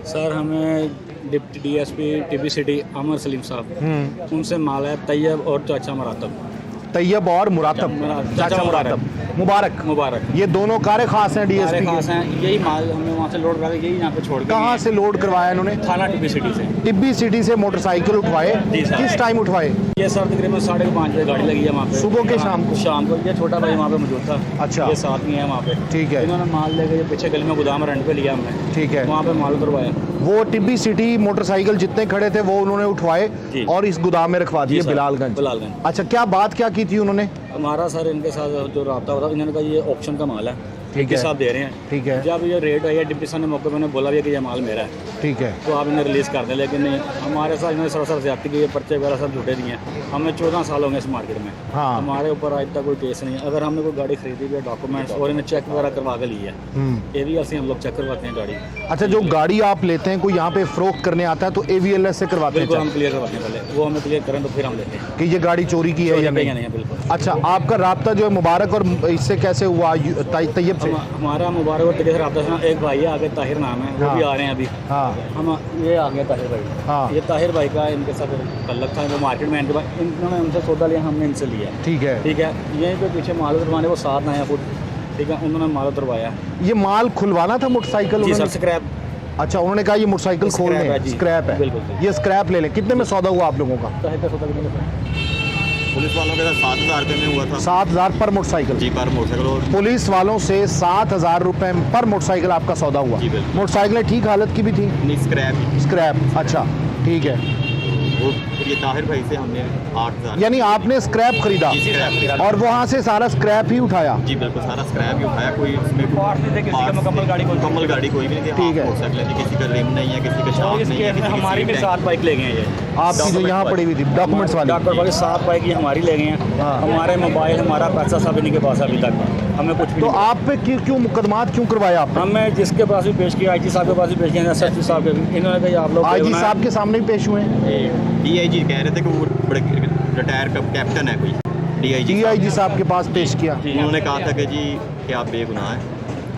सर हमें deputy DSP TB city Aamir Salim साहब, उनसे माल है तैयब और चाचा मरातब। तैयब और मुरातब, चाचा मुरातब, मुबारक, ये दोनों कारे खास हैं DSP खास हैं। यही माल हमने वहाँ से लोड करवा के यही यहाँ पे छोड़ के। कहाँ से लोड करवाया इन्होंने? थाना TB सिटी से। टिब्बी सिटी से मोटरसाइकिल उठवाए? किस टाइम उठवाए? ये सर तकरीबन 5:30 बजे गाड़ी लगी है वहाँ पे। सुबह के शाम को? शाम को। ये छोटा भाई वहाँ पे मौजूद था। अच्छा। ये साथ में है वहाँ पे। ठीक है। इन्होंने माल लेके ये पीछे गली में गोदाम रेंट पे लिया हमने। ठीक है। वहाँ पे माल करवाया। वो टिब्बी सिटी मोटरसाइकिल जितने खड़े थे वो उन्होंने उठवाए और इस गोदाम में रखवा दिए बिलालगंज। अच्छा, क्या बात क्या की थी उन्होंने? हमारा सर इनके साथ जो रब्ता हुआ था, इन्होंने कहा ये ऑप्शन का माल है, ठीक है, साहब दे रहे हैं। ठीक है। जब ये रेट आई है डिप्टी साहब ने मौके पर बोला भी कि ये माल मेरा है, ठीक है, तो आप इन्हें रिलीज़ कर दें, लेकिन नहीं, हमारे साथ इन्होंने सरासर ज्यादती की, ये पर्चे वगैरह सब झूठे दिए हैं। हमें 14 साल होंगे इस मार्केट में। हाँ। हमारे ऊपर आज तक कोई केस नहीं है। अगर हमने कोई गाड़ी खरीदी हुई है, डॉक्यूमेंट्स और इन्हें चेक वगैरह करवा के ली है, AVLS से हम लोग चेक करवाते हैं गाड़ी। अच्छा, जो गाड़ी आप लेते हैं, कोई यहाँ पे फरोख्त करने आता है तो AVLS से करवाते हैं? हम क्लियर करवाते हैं पहले, वो हमें क्लियर करें तो फिर हम लेते हैं कि ये गाड़ी चोरी की है या नहीं। बिल्कुल। अच्छा, आपका राब्ता जो है मुबारक और इससे कैसे हुआ, तैयब से? हमारा मुबारक और तैयब से राब्ता था। एक भाई है आगे, ताहिर नाम है, वो भी आ रहे हैं अभी। हाँ। हम ये आ गया ताहिर भाई। हाँ। ये ताहिर भाई का इनके साथ तल्लक था, वो मार्केट में इन्होंने उनसे सौदा लिया, हमने इनसे लिया। ठीक है। यहीं पे पीछे माल उतरवाने वो साथ आए खुद, ठीक है, उन्होंने माल उतरवाया। ये माल खुलवाना था मोटरसाइकिल? जी सर, स्क्रैप अच्छा, उन्होंने कहा ये मोटरसाइकिल खोल स्क्रैप है दें, जी। स्क्रैप है, बिल्कुल जी। ये स्क्रैप ले लें। कितने में सौदा हुआ आप लोगों का? पुलिस वालों के साथ 7,000 रुपये में हुआ था 7,000 पर मोटरसाइकिल? जी, पर मोटरसाइकिल। और पुलिस वालों से 7,000 रुपए पर मोटरसाइकिल आपका सौदा हुआ? जी, बिल्कुल। मोटरसाइकिलें ठीक हालत की भी थी? नहीं, स्क्रैप। स्क्रैप, अच्छा ठीक है। वो ये ताहिर भाई से हमने 8,000। यानी आपने स्क्रैप खरीदा जी, स्क्रैप खरीदा। और वहां से सारा स्क्रैप ही उठाया? जी बिल्कुल, सारा स्क्रैप ही उठाया। कोई उसमें पार्ट्स नहीं थे, किसी का मुकम्मल गाड़ी कोई- मुकम्मल गाड़ी कोई भी नहीं थी। ठीक है। मोटरसाइकिल थी, किसी का रिम नहीं है, किसी का शाफ्ट और इस नहीं है, केस में किसी की हमारी भी सीट है। 7 बाइक ले गए हैं ये। आपकी जो डॉक्यूमेंट यहाँ वाली। पड़ी हुई थी डॉक्यूमेंट्स वाली? डॉक्टर वाली 7 बाइक ही हमारी ले गए हैं। हाँ। हमारे मोबाइल, हमारा पैसा सब इन्हीं के पास है अभी तक, हमें कुछ भी तो नहीं मिला। आप पे क्यों मुकदमात क्यों करवाया आपने? हमें जिसके पास भी पेश किया, IG साहब के पास भी पेश किया, SSP साहब के भी। इन्होंने कहा आप लोग आईजी बेगुनाह साहब के सामने ही पेश हुए हैं? DIG कह रहे थे कि वो बड़े रिटायर कैप्टन है कोई, DIG डीआईजी साहब के पास पेश किया? उन्होंने कहा था कि जी कि आप बेगुनाह हैं।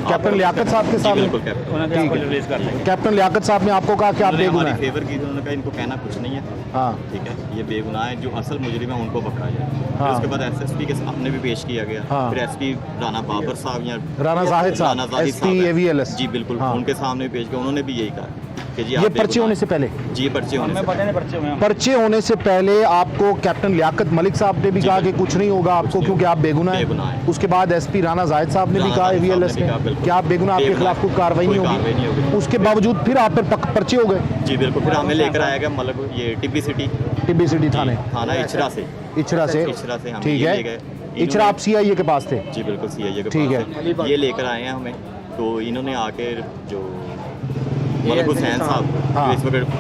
कैप्टन लियाकत साहब के जी सामने? बिल्कुल, कैप्टन। उन्होंने कहा आपको रिलीज कर देंगे। कैप्टन लियाकत साहब ने आपको कहा कि आप उन्होंने बेगुनाह हमारी हैं? फेवर की थी, उन्होंने कहा इनको कहना कुछ नहीं है, हाँ ठीक है, ये बेगुनाह है, जो असल मुजरिम है उनको पकड़ा जाए। फिर हाँ। उसके बाद SSP के सामने भी पेश किया गया। हाँ। फिर SP राना बाबर साहब या राना जाहिद साहब, राना जाहिद SP साहब है। AVLS। जी बिल्कुल, हाँ। उनके सामने भी पेश किया। उन्होंने भी यही कहा कि जी ये आप पर्चे बेगुनाह होने से पहले? हैं। जी, पर्चे होने हमें से पता नहीं पर्चे हुए हैं। पर्चे होने से पहले आपको कैप्टन लियाकत मलिक साहब ने भी कहा कि कुछ नहीं होगा आपको नहीं क्योंकि आप बेगुनाह बेगुनाह हैं। हैं। उसके बाद SP राना जाहिद साहब ने भी राना कहा जाहिद साहब AVLS ने भी ने कहा, बिल्कुल। कि आप बेगुनाह, आपके बेगुनाह, खिलाफ कोई कार्रवाई कोई नहीं कार्रवाई नहीं होगी। होगी। उसके बावजूद फिर आप पर पर्चे हो गए? जी बिल्कुल, फिर हमें लेकर आया गया मतलब ये टिब्बी सिटी टिब्बी सिटी थाने? थाना इचरा से। इचरा से? इचरा से हम ठीक ये है। ले गए। इचरा आप CIA के पास थे? जी बिल्कुल, CIA के ठीक पास है। ये लेकर आए हैं हमें, तो इन्होंने आके जो मलिक हुसैन साहब हाँ। जो इस वक्त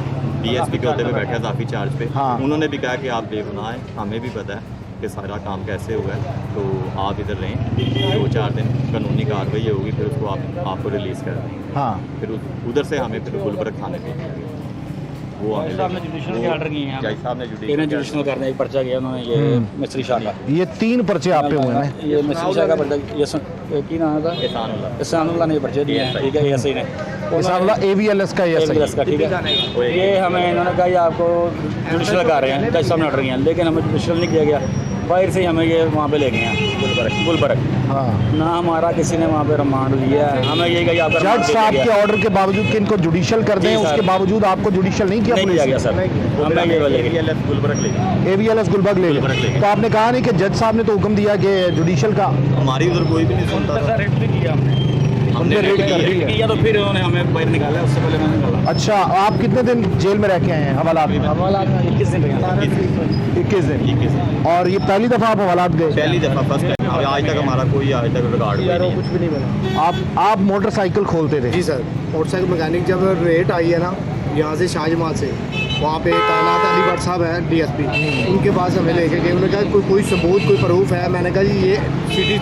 DSP के होते हुए बैठे हैं जाफी चार्ज पे, हाँ। उन्होंने भी कहा कि आप बेगुनाह हैं, हमें भी पता है कि सारा काम कैसे हुआ है, तो आप इधर रहें, 2-4 दिन कानूनी कार्रवाई होगी, फिर उसको आपको रिलीज़ कर देंगे। हाँ। फिर उधर से हमें फिर गुलबर्ग थाने पे वो हमें साहब ने जुडिशल के ऑर्डर किए हैं। जज साहब ने इन्हें जुडिशनल करने एक पर्चा किया उन्होंने, ये मिस्त्री शाह का। ये 3 पर्चे आप पे हुए हैं? ये मिस्त्री शाह का पर्चा, ये की नाम था, एहसानुल्लाह। एहसानुल्लाह ने पर्चे दिए हैं, ठीक है, ASI ने। इसानुल्लाह AVLS का AVLS का, ठीक है। ये हमें इन्होंने कहा ये आपको जुडिशल कर रहे हैं, जज साहब ने ऑर्डर किया, लेकिन हमें जुडिशल नहीं किया गया। बाहर से ही हमें ये वहाँ पे ले गए हैं गुलबर्ग। हाँ। ना हमारा किसी ने वहाँ पे रिमांड लिया है, हमें ये कहा आपका जज रिमांड दे साहब दिया के गया। ऑर्डर के बावजूद कि इनको जुडिशल कर दें, जी, उसके सर। बावजूद आपको जुडिशल नहीं किया नहीं पुलिस किया ने? गया सर, हमें ये ले गए। AVLS गुलबर्ग ले गए। AVLS गुलबर्ग ले गुलबर्ग ले गए। गए। तो आपने कहा नहीं कि जज साहब ने तो हुक्म दिया कि जुडिशल का? हमारी उधर कोई भी नहीं सुनता था। रेड भी किया हमने, हमने रेड कर दी है। किया तो फिर उन्होंने हमें बाहर निकाला, उससे पहले मैंने निकाला। अच्छा, आप कितने दिन जेल में रह के आए हैं हवालात में? हवाला 21 दिन रहे। 21 दिन। और ये पहली दफ़ा आप हवालात गए? पहली दफा फर्स्ट टाइम, आज तक हमारा कोई आज तक रिकॉर्ड हुआ नहीं है। आप मोटरसाइकिल खोलते थे? जी सर, मोटरसाइकिल मैकेनिक जब रेट आई है ना यहाँ से शाहजमाल से, वहाँ पे तैनात अली भट्ट साहब हैं DSP, उनके पास हमें लेके गए। उन्होंने कहा कोई सबूत, कोई प्रूफ है? मैंने कहा जी ये सिटी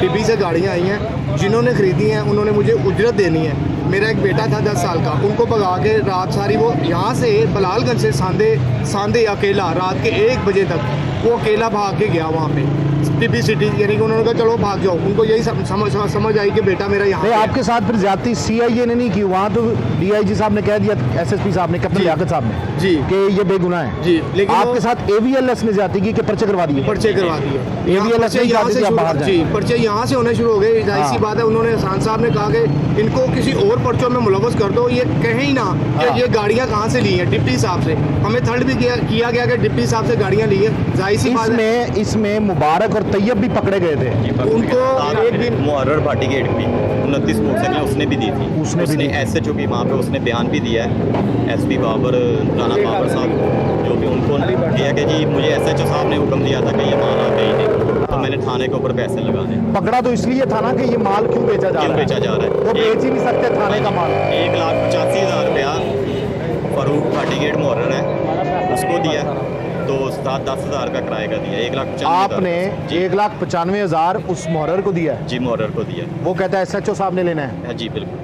टिब्बी से गाड़ियाँ आई हैं, जिन्होंने ख़रीदी हैं उन्होंने मुझे उजरत देनी है। मेरा एक बेटा था 10 साल का, उनको भगा के रात सारी वो यहाँ से बलालगंज से सांदे अकेला रात के 1 बजे तक वो अकेला भाग के गया वहाँ पे टिब्बी सिटी, यानी कि उन्होंने कहा चलो भाग जाओ। उनको यही समझ आई कि बेटा मेरा यहाँ नहीं, पे है। आपके साथ फिर ज्यादती CIA ने नहीं की? वहाँ तो DIG साहब ने कह दिया, SSP साहब ने, कैप्टन लियाकत साहब ने, जी कि ये बेगुनाह है। जी, लेकिन आपके वो साथ AVLS ने ज्यादती की कि पर्चे करवा दिए? पर्चे करवा दिए। AVLS पर्चे नहीं यहाँ चाहते से थे आप शुरू- बाहर जाएं? जी, पर्चे यहाँ से होने शुरू हो गए। जाहिर सी हाँ। बात है, उन्होंने एहसान साहब ने कहा कि इनको किसी और पर्चों में मुलव्वस कर दो, ये कहें ही ना हाँ। कि ये गाड़ियाँ कहाँ से ली हैं। डिप्टी साहब से हमें थर्ड भी किया गया कि डिप्टी साहब से गाड़ियाँ ली हैं। जाहिर सी बात है, इसमें मुबारक और तैयब भी पकड़े गए थे। उनको एक दिन मुहर्रर भाटी गेट भी 29 मोटरसाइकिल उसने भी दी थी। उसने भी दी। SHO की वहाँ पे उसने बयान भी दिया है। SP बाबर राना बाबर साहब जो भी उनको किया कि जी मुझे SHO साहब ने हुक्म दिया था कि ये माल आप ही नहीं, तो मैंने थाने के ऊपर पैसे लगाने। पकड़ा तो इसलिए था ना कि ये माल क्यों बेचा जा क्यों रहा है? बेचा जा रहा है? वो बेच ही नहीं सकते थाने का माल। 1,85,000 रुपया फारूक भाटी गेट मुहर्रर है उसको दिया, तो 7-10,000 का किराए का दिया। 1,95,000 आपने 1,95,000 उस मुहर्रर को दिया है? जी मुहर्रर को दिया। वो कहता है SHO साहब ने लेना है? हाँ जी बिल्कुल।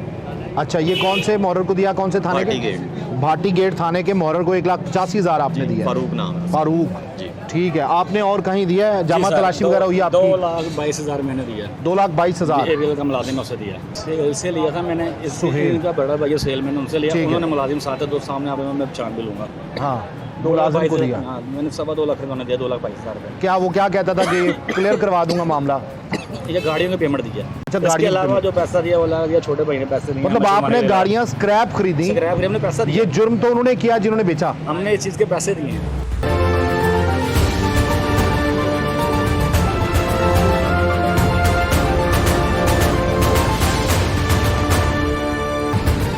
अच्छा, ये कौन से मुहर्रर को दिया? कौन से थाने भाटी के? गेट। भाटी गेट थाने के मुहर्रर को 1,85,000 आपने दिया है? फारूक नाम है। फारूक जी ठीक है। आपने और कहीं दिया है? जामा तलाशी वगैरह हुई आपकी? 2,22,000 मैंने दिया। 2,22,000? AVL का मुलाजिम उससे दिया, इससे लिया था मैंने। सुहेल। इनका बड़ा भाई सेल मैंने उनसे लिया, ठीक है। उन्होंने मुलाजिम साथ है, दो सामने आप मैं पहचान भी लूँगा। हाँ, मुलाजिम को दिया? हाँ, मैंने 2.25 लाख उन्होंने दिया, 2,22,000 रुपये। क्या वो क्या कहता था कि क्लियर करवा दूंगा मामला? ये गाड़ियों की पेमेंट दी है। अच्छा, इसके गाड़ियों की अलावा पेमेंट। जो पैसा दिया वो लगा दिया, छोटे भाई ने पैसे दिए। मतलब आपने गाड़ियां स्क्रैप खरीदी, स्क्रैप हमने पैसा दिया, ये जुर्म तो उन्होंने किया जिन्होंने बेचा। हमने इस चीज़ के पैसे दिए हैं।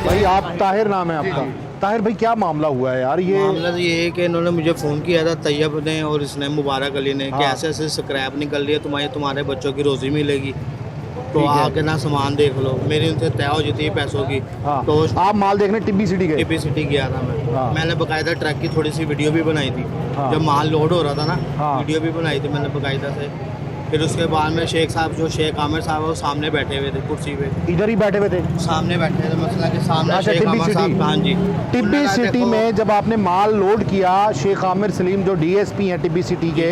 भाई आप ताहिर नाम है आपका? ताहिर भाई क्या मामला हुआ है यार? ये मामला तो ये है कि इन्होंने मुझे फ़ोन किया था तैयब ने और इसने मुबारक अली ने कि हाँ। ऐसे ऐसे स्क्रैप निकल रही है, तुम्हारे बच्चों की रोज़ी मिलेगी, तो ठीक है। आके ना सामान देख लो। मेरी उनसे तय हो जाती है पैसों की। हाँ, तो आप माल देखने टिब्बी सिटी गए? टीपी सिटी गया था मैं। हाँ। मैंने बकायदा ट्रक की थोड़ी सी वीडियो भी बनाई थी। हाँ। जब माल लोड हो रहा था ना, हाँ। वीडियो भी बनाई थी मैंने बकायदा से। फिर उसके बाद में शेख साहब, जो शेख आमिर साहब है, वो सामने बैठे हुए थे कुर्सी पे, इधर ही बैठे हुए थे? सामने बैठे थे, मसला के सामने अच्छा, शेख टिब्बी आमिर सिटी। साहब। हाँ जी, टिब्बी उन्होंने कहा, सिटी देखो, में जब आपने माल लोड किया, शेख आमिर सलीम जो डीएसपी हैं टिब्बी सिटी के,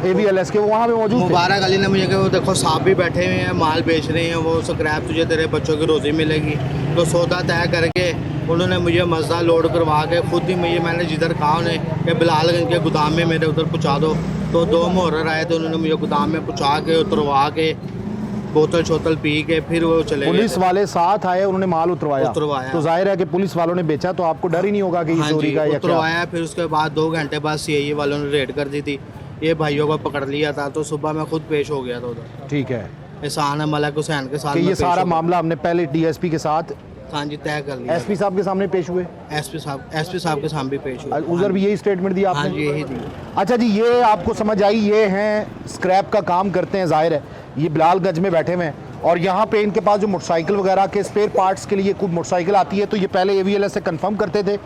AVLS के, वो वहाँ पे मौजूद थे? मुबारक अली ने मुझे कहा, वो देखो साहब भी बैठे हुए हैं, माल बेच रहे हैं, वो स्क्रैप तुझे तेरे बच्चों की रोज़ी मिलेगी। तो सौदा तय करके उन्होंने मुझे मज़दा लोड करवा के खुद ही मैंने जिधर कहा उन्हें कि बिलालगंज के गोदाम में मेरे उधर पहुँचा दो, तो 2 मुहर्रर आए थे, उन्होंने मुझे गोदाम में पहुँचा के उतरवा के बोतल शोतल पी के फिर वो चले गए पुलिस थे। वाले साथ आए, उन्होंने माल उतरवाया? तो जाहिर है कि पुलिस वालों ने बेचा, तो आपको डर ही नहीं होगा कि ये हाँ चोरी जी, का या क्या? उतरवाया। फिर उसके बाद 2 घंटे बाद CIA वालों ने रेड कर दी थी, ये भाइयों को पकड़ लिया था। तो सुबह मैं खुद पेश हो गया था उधर, ठीक है एहसान है मलक हुसैन के साथ कि मैं ये पेश सारा हो गया। मामला हमने पहले DSP के साथ, हाँ जी, तय कर लिया। SP साहब के सामने पेश हुए? SP साहब के सामने भी पेश हुआ। उधर भी यही स्टेटमेंट दिया हाँ आपने? जी, यही थी। अच्छा जी, ये आपको समझ आई, ये हैं स्क्रैप का काम करते हैं, जाहिर है ये बिलालगंज में बैठे हुए हैं, और यहाँ पे इनके पास जो मोटरसाइकिल वगैरह के स्पेयर पार्ट्स के लिए कुछ मोटरसाइकिल आती है, तो ये पहले AVLS से कंफर्म करते थे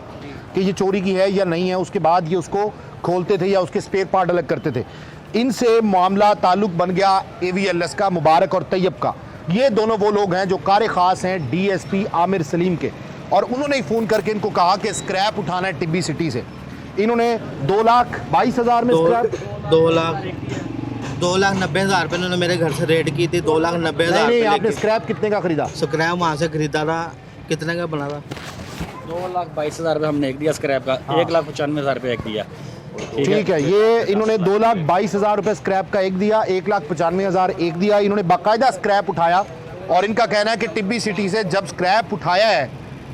कि ये चोरी की है या नहीं है, उसके बाद ये उसको खोलते थे या उसके स्पेयर पार्ट अलग करते थे। इनसे मामला ताल्लुक बन गया AVLS का, मुबारक और तैयब का। ये दोनों वो लोग हैं जो कार खास हैं DSP आमिर सलीम के, और उन्होंने ही फ़ोन करके इनको कहा कि स्क्रैप उठाना है टिब्बी सिटी से। इन्होंने 2,22,000 में स्क्रैप, 2,90,000 रुपये उन्होंने मेरे घर से रेड की थी। 2,90,000 नहीं, रुपये आपने स्क्रैप कितने का खरीदा? स्क्रैप वहाँ से खरीदा था। कितने का बना था? 2,22,000 रुपये हमने एक दिया स्क्रैप का। 1,95,000 रुपये एक दिया। ठीक है, ये इन्होंने 2,22,000 रुपये स्क्रैप का एक दिया, 1,95,000 एक दिया। इन्होंने बाकायदा स्क्रैप उठाया, और इनका कहना है कि टिब्बी सिटी से जब स्क्रैप उठाया है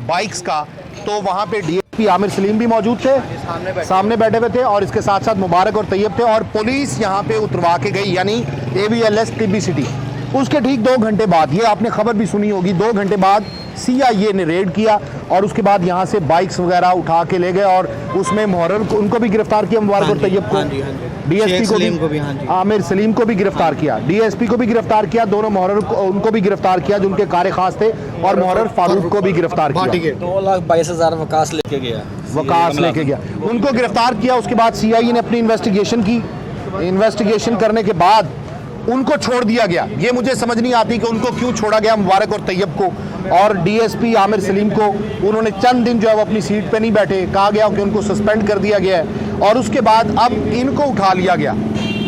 बाइक्स का, तो वहाँ पे DSP आमिर सलीम भी मौजूद थे, सामने बैठे हुए थे, और इसके साथ साथ मुबारक और तैयब थे, और पुलिस यहाँ पे उतरवा के गई, यानी AVLS टिब्बी सिटी। उसके ठीक 2 घंटे बाद, ये आपने खबर भी सुनी होगी, 2 घंटे बाद CIA ने रेड किया, और उसके बाद यहाँ से बाइक्स वगैरह उठा के ले गए, और उसमें मुहर्रर को, उनको भी गिरफ्तार किया, मुबारक और तैयब को, DSP को भी, आमिर सलीम को भी गिरफ्तार किया, DSP को भी गिरफ्तार किया, दोनों मुहर्रर को, उनको भी गिरफ्तार किया जो उनके कार खास थे, और मुहर्रर फारूक को भी गिरफ्तार किया। 2,22,000 वकास लेके गया, वकास लेके गया, उनको गिरफ्तार किया। उसके बाद CIA ने अपनी इन्वेस्टिगेशन की, इन्वेस्टिगेशन करने के बाद उनको छोड़ दिया गया। ये मुझे समझ नहीं आती कि उनको क्यों छोड़ा गया, मुबारक और तैयब को, और DSP आमिर सलीम को। उन्होंने चंद दिन जो है वो अपनी सीट पे नहीं बैठे, कहा गया कि उनको सस्पेंड कर दिया गया है, और उसके बाद अब इनको उठा लिया गया,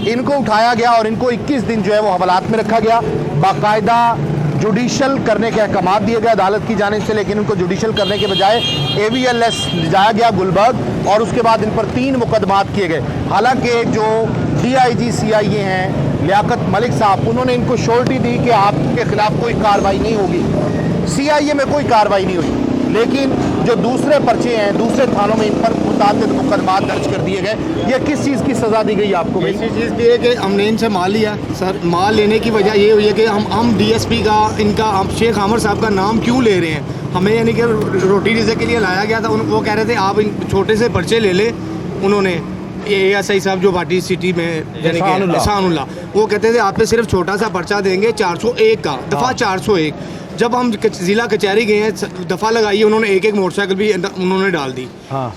इनको उठाया गया, और इनको 21 दिन जो है वो हवालात में रखा गया। बाकायदा जुडिशल करने के अहकाम दिए गए अदालत की जानिब से, लेकिन उनको जुडिशल करने के बजाय AVLS ले जाया गया गुलबर्ग, और उसके बाद इन पर 3 मुकदमात किए गए। हालांकि जो DIG CIA हैं लियाकत मलिक साहब, उन्होंने इनको श्योरिटी दी कि आपके खिलाफ कोई कार्रवाई नहीं होगी, CIA में कोई कार्रवाई नहीं हुई, लेकिन जो दूसरे पर्चे हैं दूसरे थानों में इन पर मुतअद्दिद मुकदमात दर्ज कर दिए गए। ये किस चीज़ की सज़ा दी गई आपको भाई? इसी चीज़ की है कि हमने इनसे माल लिया सर। माल लेने की वजह ये हुई है कि हम DSP का, इनका, हम शेख आमिर साहब का नाम क्यों ले रहे हैं? हमें यानी कि रोटी रिज़्क़ के लिए लाया गया था। वो कह रहे थे आप इन छोटे से पर्चे ले ले। उन्होंने ASI साहब जो भाटी सिटी में यानी कि एहसानुल्लाह, वो कहते थे आप पे सिर्फ छोटा सा पर्चा देंगे 401 का, दफ़ा 401। जब हम ज़िला कचहरी गए हैं, दफ़ा लगाई, उन्होंने एक मोटरसाइकिल भी उन्होंने डाल दी।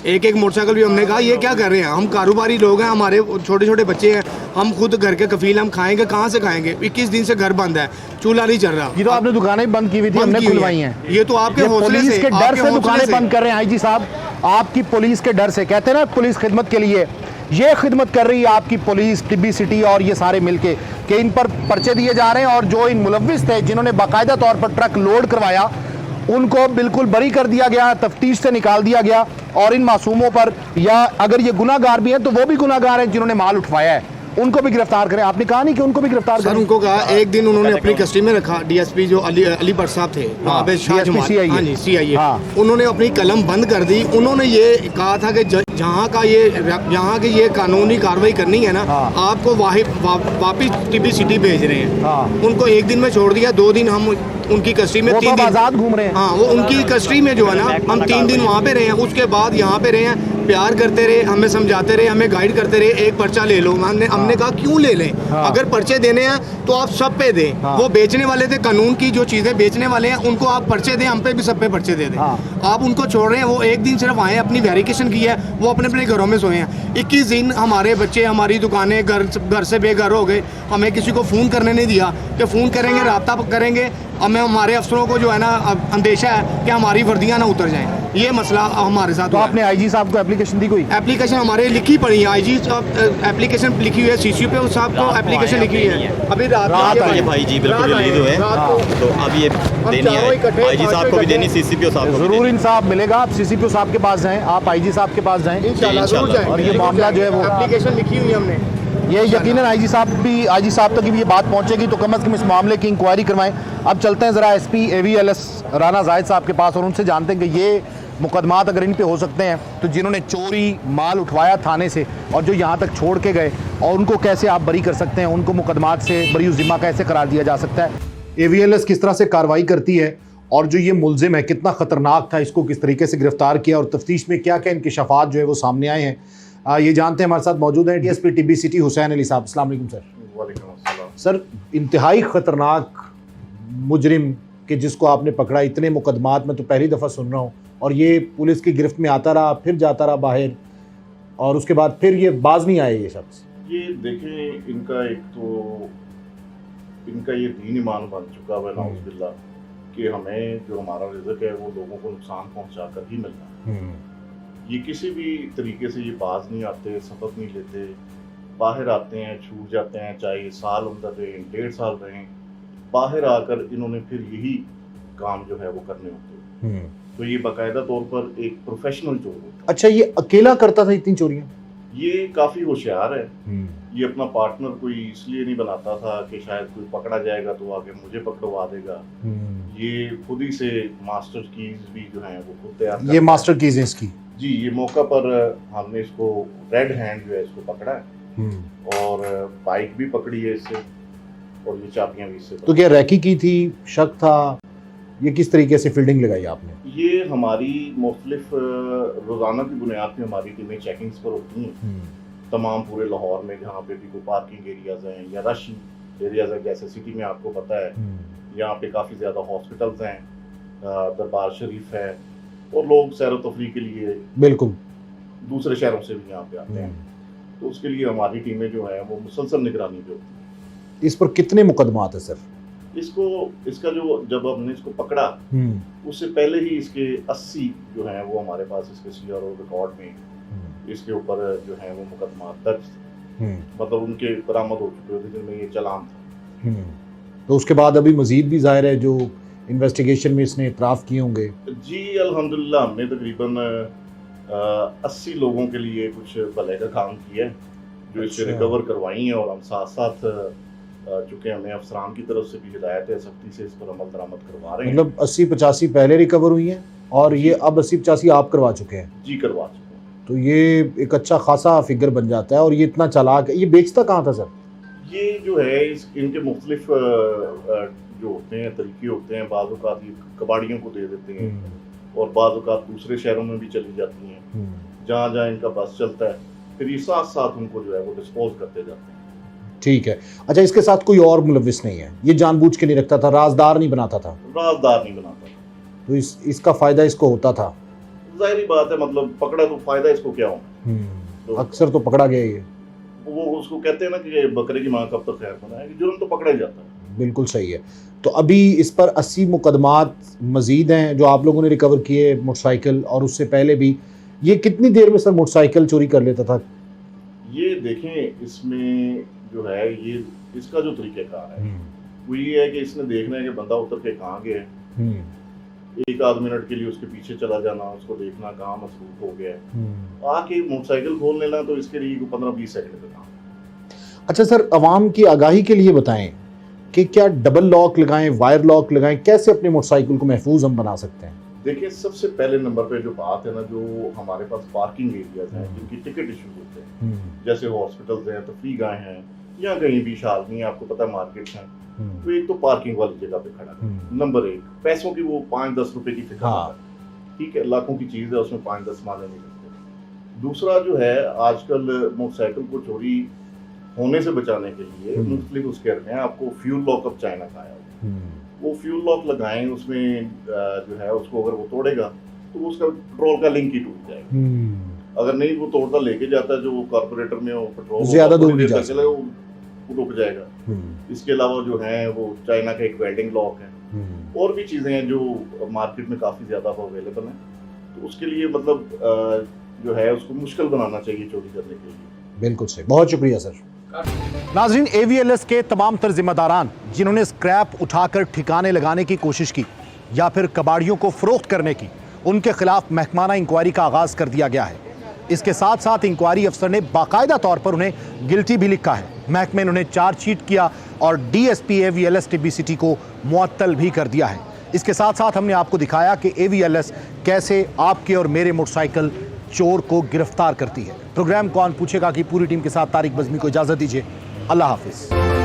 एक मोटरसाइकिल भी। हमने कहा ये क्या कर रहे हैं? हम कारोबारी लोग हैं, हमारे छोटे छोटे बच्चे हैं, हम खुद घर के कफील, हम खाएंगे कहाँ से खाएंगे? 21 दिन से घर बंद है, चूल्हा नहीं चल रहा। ये तो आपने दुकानें भी बंद की हुई थी, हमने खुलवाई हैं। ये तो आपके हौसले पुलिस से, के डर से दुकानें से। बंद कर रहे हैं IG साहब, आपकी पुलिस के डर से। कहते हैं ना पुलिस खिदमत के लिए, ये खिदमत कर रही है आपकी पुलिस टिब्बी सिटी और ये सारे मिलके, कि इन पर पर्चे दिए जा रहे हैं, और जो इन मुलव्विस थे जिन्होंने बाकायदा तौर पर ट्रक लोड करवाया, उनको बिल्कुल बरी कर दिया गया, तफ्तीश से निकाल दिया गया। और इन मासूमों पर, या अगर ये गुनाहगार भी हैं तो वो भी गुनाहगार हैं जिन्होंने माल उठवाया है, उनको भी गिरफ्तार करें। आपने कहा नहीं कि उनको भी गिरफ्तार सर करें? उनको कहा एक दिन उन्होंने अपनी कस्टडी में रखा, डीएसपी जो अली भट्ट साहब थे वहाँ पे शाहजमाल, CIA। हाँ जी CIA, हाँ। उन्होंने अपनी कलम बंद कर दी। उन्होंने ये कहा था कि जहाँ की ये कानूनी कार्रवाई करनी है ना, हाँ। आपको वापिस TBCT भेज रहे हैं। हाँ। उनको एक दिन में छोड़ दिया, 2 दिन हम उनकी कस्टडी में, वो 3 तो दिन आजाद घूम रहे हैं। हाँ, वो उनकी कस्टडी में जो है ना, हम 3 दिन वहाँ पे रहे हैं, उसके बाद यहाँ पे रहे हैं, प्यार करते रहे, हमें समझाते रहे, हमें गाइड करते रहे, एक पर्चा ले लो। हमने कहा क्यों ले लें, अगर पर्चे देने हैं तो आप सब पे दें। वो बेचने वाले थे, कानून की जो चीज़ें बेचने वाले हैं उनको आप पर्चे दें, हम पे भी सब पे पर्चे दे दें। आप उनको छोड़ रहे हैं, वो एक दिन सिर्फ आए, अपनी वेरिफिकेशन की है, वो अपने अपने घरों में सोए हैं। 21 दिन हमारे बच्चे, हमारी दुकानें घर से बेघर हो गए। हमें किसी को फ़ोन करने नहीं दिया कि फ़ोन करेंगे, रब्ता करेंगे, हमें हमारे अफसरों को जो है ना अंदेशा है कि हमारी वर्दियाँ ना उतर जाएं। ये मसला हमारे साथ। तो आपने IG साहब को एप्लीकेशन दी कोई? एप्लीकेशन हमारे लिखी पड़ी है, IG साहब एप्लीकेशन लिखी हुई है, CCU पे साहब को एप्लीकेशन लिखी है। अभी रात ये भाई जी बिल्कुल रिलीज हुए हैं, तो अब ये देनी है IG साहब को भी देनी, CCPO साहब को भी जरूर देनी। इंसाफ मिलेगा। आप CCPO साहब के पास जाएं, आप IG साहब के पास जाएं इंशाल्लाह। और ये मामला जो है वो एप्लीकेशन लिखी हुई है हमने। ये यकीनन IG साहब तक भी ये बात पहुंचेगी तो कम से कम इस मामले की इंक्वायरी करवाएं। अब चलते हैं ज़रा SP AVLS राना जाहिद साहब के पास और उनसे जानते हैं कि ये मुकदमात अगर इन पे हो सकते हैं तो जिन्होंने चोरी माल उठवाया थाने से और जो यहाँ तक छोड़ के गए, और उनको कैसे आप बरी कर सकते हैं, उनको मुकदमात से बरी ज़िम्मा कैसे करार दिया जा सकता है, AVLS किस तरह से कार्रवाई करती है, और जो ये मुलजिम है कितना ख़तरनाक था, इसको किस तरीके से गिरफ्तार किया और तफ्तीश में क्या क्या इंकशाफात जो है वो सामने आए हैं, ये जानते हैं। हमारे साथ मौजूद हैं DSP TBCT हुसैन अली साहब। अस्सलाम वालेकुम सर। वालेकुम अस्सलाम। सर, इंतहाई ख़तरनाक मुजरिम कि जिसको आपने पकड़ा, इतने मुकदमात में तो पहली दफ़ा सुन रहा हूँ, और ये पुलिस की गिरफ्त में आता रहा, फिर जाता रहा बाहर, और उसके बाद फिर ये बाज नहीं आए ये शख्स। ये देखें, इनका एक तो इनका ये दीन ईमान बन चुका है नाउज़ुबिल्लाह कि हमें जो हमारा रिज़्क़ है वो लोगों को नुकसान पहुंचा कर ही मिलना है। ये किसी भी तरीके से ये बाज नहीं आते, सबक नहीं लेते, बाहर आते हैं, छूट जाते हैं, चाहे साल अंदर रहें, 1.5 साल रहें, बाहर आकर इन्होंने फिर यही काम जो है वो करने होते हैं। तो ये बाकायदा तौर पर एक प्रोफेशनल चोर होता है। अच्छा, ये अकेला करता था इतनी चोरियां? ये काफ़ी होशियार है। ये अपना पार्टनर कोई इसलिए नहीं बनाता था कि शायद कोई पकड़ा जाएगा तो आगे मुझे पकड़वा देगा। ये खुद ही से मास्टर कीज भी जो है वो खुद तैयार करता है। ये मास्टर कीज है इसकी? जी, ये मौका पर हमने इसको रेड हैंड जो है इसको पकड़ा है और बाइक भी पकड़ी है इससे, और ये चाबियां भी इससे। तो क्या रैकी की थी, शक था, ये किस तरीके से फील्डिंग लगाई आपने? ये हमारी मुख्तलिफ रोज़ाना की बुनियाद पे हमारी टीमें चेकिंग्स पर होती हैं तमाम पूरे लाहौर में, जहाँ पे भी कोई पार्किंग एरियाज हैं या रश एरियाज हैं, जैसे सिटी में आपको पता है यहाँ पे काफ़ी ज़्यादा हॉस्पिटल्स हैं, दरबार शरीफ है, और लोग सैर व तफरीह के लिए बिल्कुल दूसरे शहरों से भी यहाँ पे आते हैं। तो उसके लिए हमारी टीमें जो हैं वो मुसलसल निगरानी पे होती हैं। इस पर कितने मुकदमात है सर? इसका जो जब हमने इसको पकड़ा उससे पहले ही इसके 80 जो हैं वो हमारे पास इसके CRO रिकॉर्ड में इसके ऊपर जो है वो मुकदमा दर्ज थे, मतलब उनके बरामद हो चुके थे जिनमें ये चालान था। तो उसके बाद अभी मजीद भी जाहिर है जो इन्वेस्टिगेशन में इसने इतराफ़ किए होंगे? जी अल्हम्दुलिल्लाह, हमने तकरीबन 80 लोगों के लिए कुछ भले का काम किया है जो इससे रिकवर करवाई हैं, और हम साथ साथ चूँकि हमें अफसरान की तरफ से भी हिदायत है, सख्ती से इस पर अमल दरामद करवा रहे हैं। मतलब 80-85 पहले रिकवर हुई हैं और ये अब 80-85 आप करवा चुके हैं? जी, करवा चुके हैं। तो ये एक अच्छा खासा फिगर बन जाता है, और ये इतना चालाक है। ये बेचता कहाँ था सर? ये जो है इनके मुख्तलिफ जो होते हैं तरीके होते हैं, बाज़ औक़ात ये कबाड़ियों को दे देते हैं और बाज़ औक़ात दूसरे शहरों में भी चली जाती हैं, जहाँ जहाँ इनका बस चलता है, फिर ये साथ साथ उनको जो है वो डिस्पोज करते जाते हैं। ठीक है। अच्छा, इसके साथ कोई और मुलविस नहीं है? ये जानबूझ के नहीं रखता था, राजदार नहीं बनाता था? राजदार नहीं बनाता था। तो इसका फ़ायदा इसको होता था? जाहिर बात है, मतलब पकड़ा तो फ़ायदा इसको क्या हो। तो अक्सर तो पकड़ा गया ये, वो उसको कहते हैं ना कि बकरे की माँ कब तक खैर बनाएगी, जुर्म तो पकड़ा ही जाता है। बिल्कुल सही है। तो अभी इस पर 80 मुकदमात मज़ीद हैं जो आप लोगों ने रिकवर किए, मोटरसाइकिल, और उससे पहले भी। ये कितनी देर में सर मोटरसाइकिल चोरी कर लेता था? ये देखें, इसमें जो है ये इसका जो तरीक़ाकार है वो ये है कि इसने देखना है कि बंदा उतर के कहाँ गया है, एक आध मिनट के लिए उसके पीछे चला जाना, उसको देखना कहाँ मसरूफ हो गया है, आके मोटरसाइकिल खोल लेना, तो इसके लिए 15-20 सेकंड का काम। अच्छा सर, आवाम की आगाही के लिए बताएं कि क्या डबल लॉक लगाएं, वायर लॉक लगाएं, कैसे अपनी मोटरसाइकिल को महफूज हम बना सकते हैं? देखिए, सबसे पहले नंबर पे जो बात है ना, जो हमारे पास पार्किंग एरियाज हैं जिनकी टिकट इशू होते हैं, जैसे हॉस्पिटल्स हैं, तफरीहगाहें हैं, या कहीं भी शालनी, आपको पता है मार्केट्स हैं, तो एक तो पार्किंग वाली जगह पे खड़ा है। नंबर एक, पैसों की वो 5-10 रुपए की फिक्र है, ठीक है, लाखों की चीज है, उसमें 5-10 माने नहीं लगते। दूसरा जो है, आजकल मोटरसाइकिल को चोरी होने से बचाने के लिए मुख्तलिफ उसके रखे हैं। आपको फ्यूल लॉक अब चाइना का आया, वो फ्यूल लॉक लगाएं, उसमें जो है उसको अगर वो तोड़ेगा तो उसका पेट्रोल का लिंक ही टूट जाएगा। अगर नहीं वो तोड़ता लेके जाता है, जो कार्बोरेटर में वो पेट्रोल ज्यादा दूर नहीं जा सकता, वो रुक जाएगा। इसके अलावा जो है वो चाइना का एक वेल्डिंग लॉक है, और भी चीजें हैं जो मार्केट में काफी ज्यादा अवेलेबल हैं, तो उसके लिए मतलब जो है उसको मुश्किल बनाना चाहिए चोरी करने के लिए। बिल्कुल सही, बहुत शुक्रिया सर। नाजरीन, AVLS के तमाम तर जिम्मेदारान जिन्होंने स्क्रैप उठाकर ठिकाने लगाने की कोशिश की या फिर कबाड़ियों को फरोख्त करने की, उनके खिलाफ महकमाना इंक्वायरी का आगाज कर दिया गया है। इसके साथ साथ इंक्वायरी अफसर ने बाकायदा तौर पर उन्हें गिल्टी भी लिखा है। महकमे ने उन्हें चार्जशीट किया और DSP AVLS टिब्बी सिटी को मुअत्तल भी कर दिया है। इसके साथ साथ हमने आपको दिखाया कि AVLS कैसे आपके और मेरे मोटरसाइकिल चोर को गिरफ्तार करती है। प्रोग्राम कौन पूछेगा की पूरी टीम के साथ तारिक बज़मी को इजाजत दीजिए। अल्लाह हाफिज।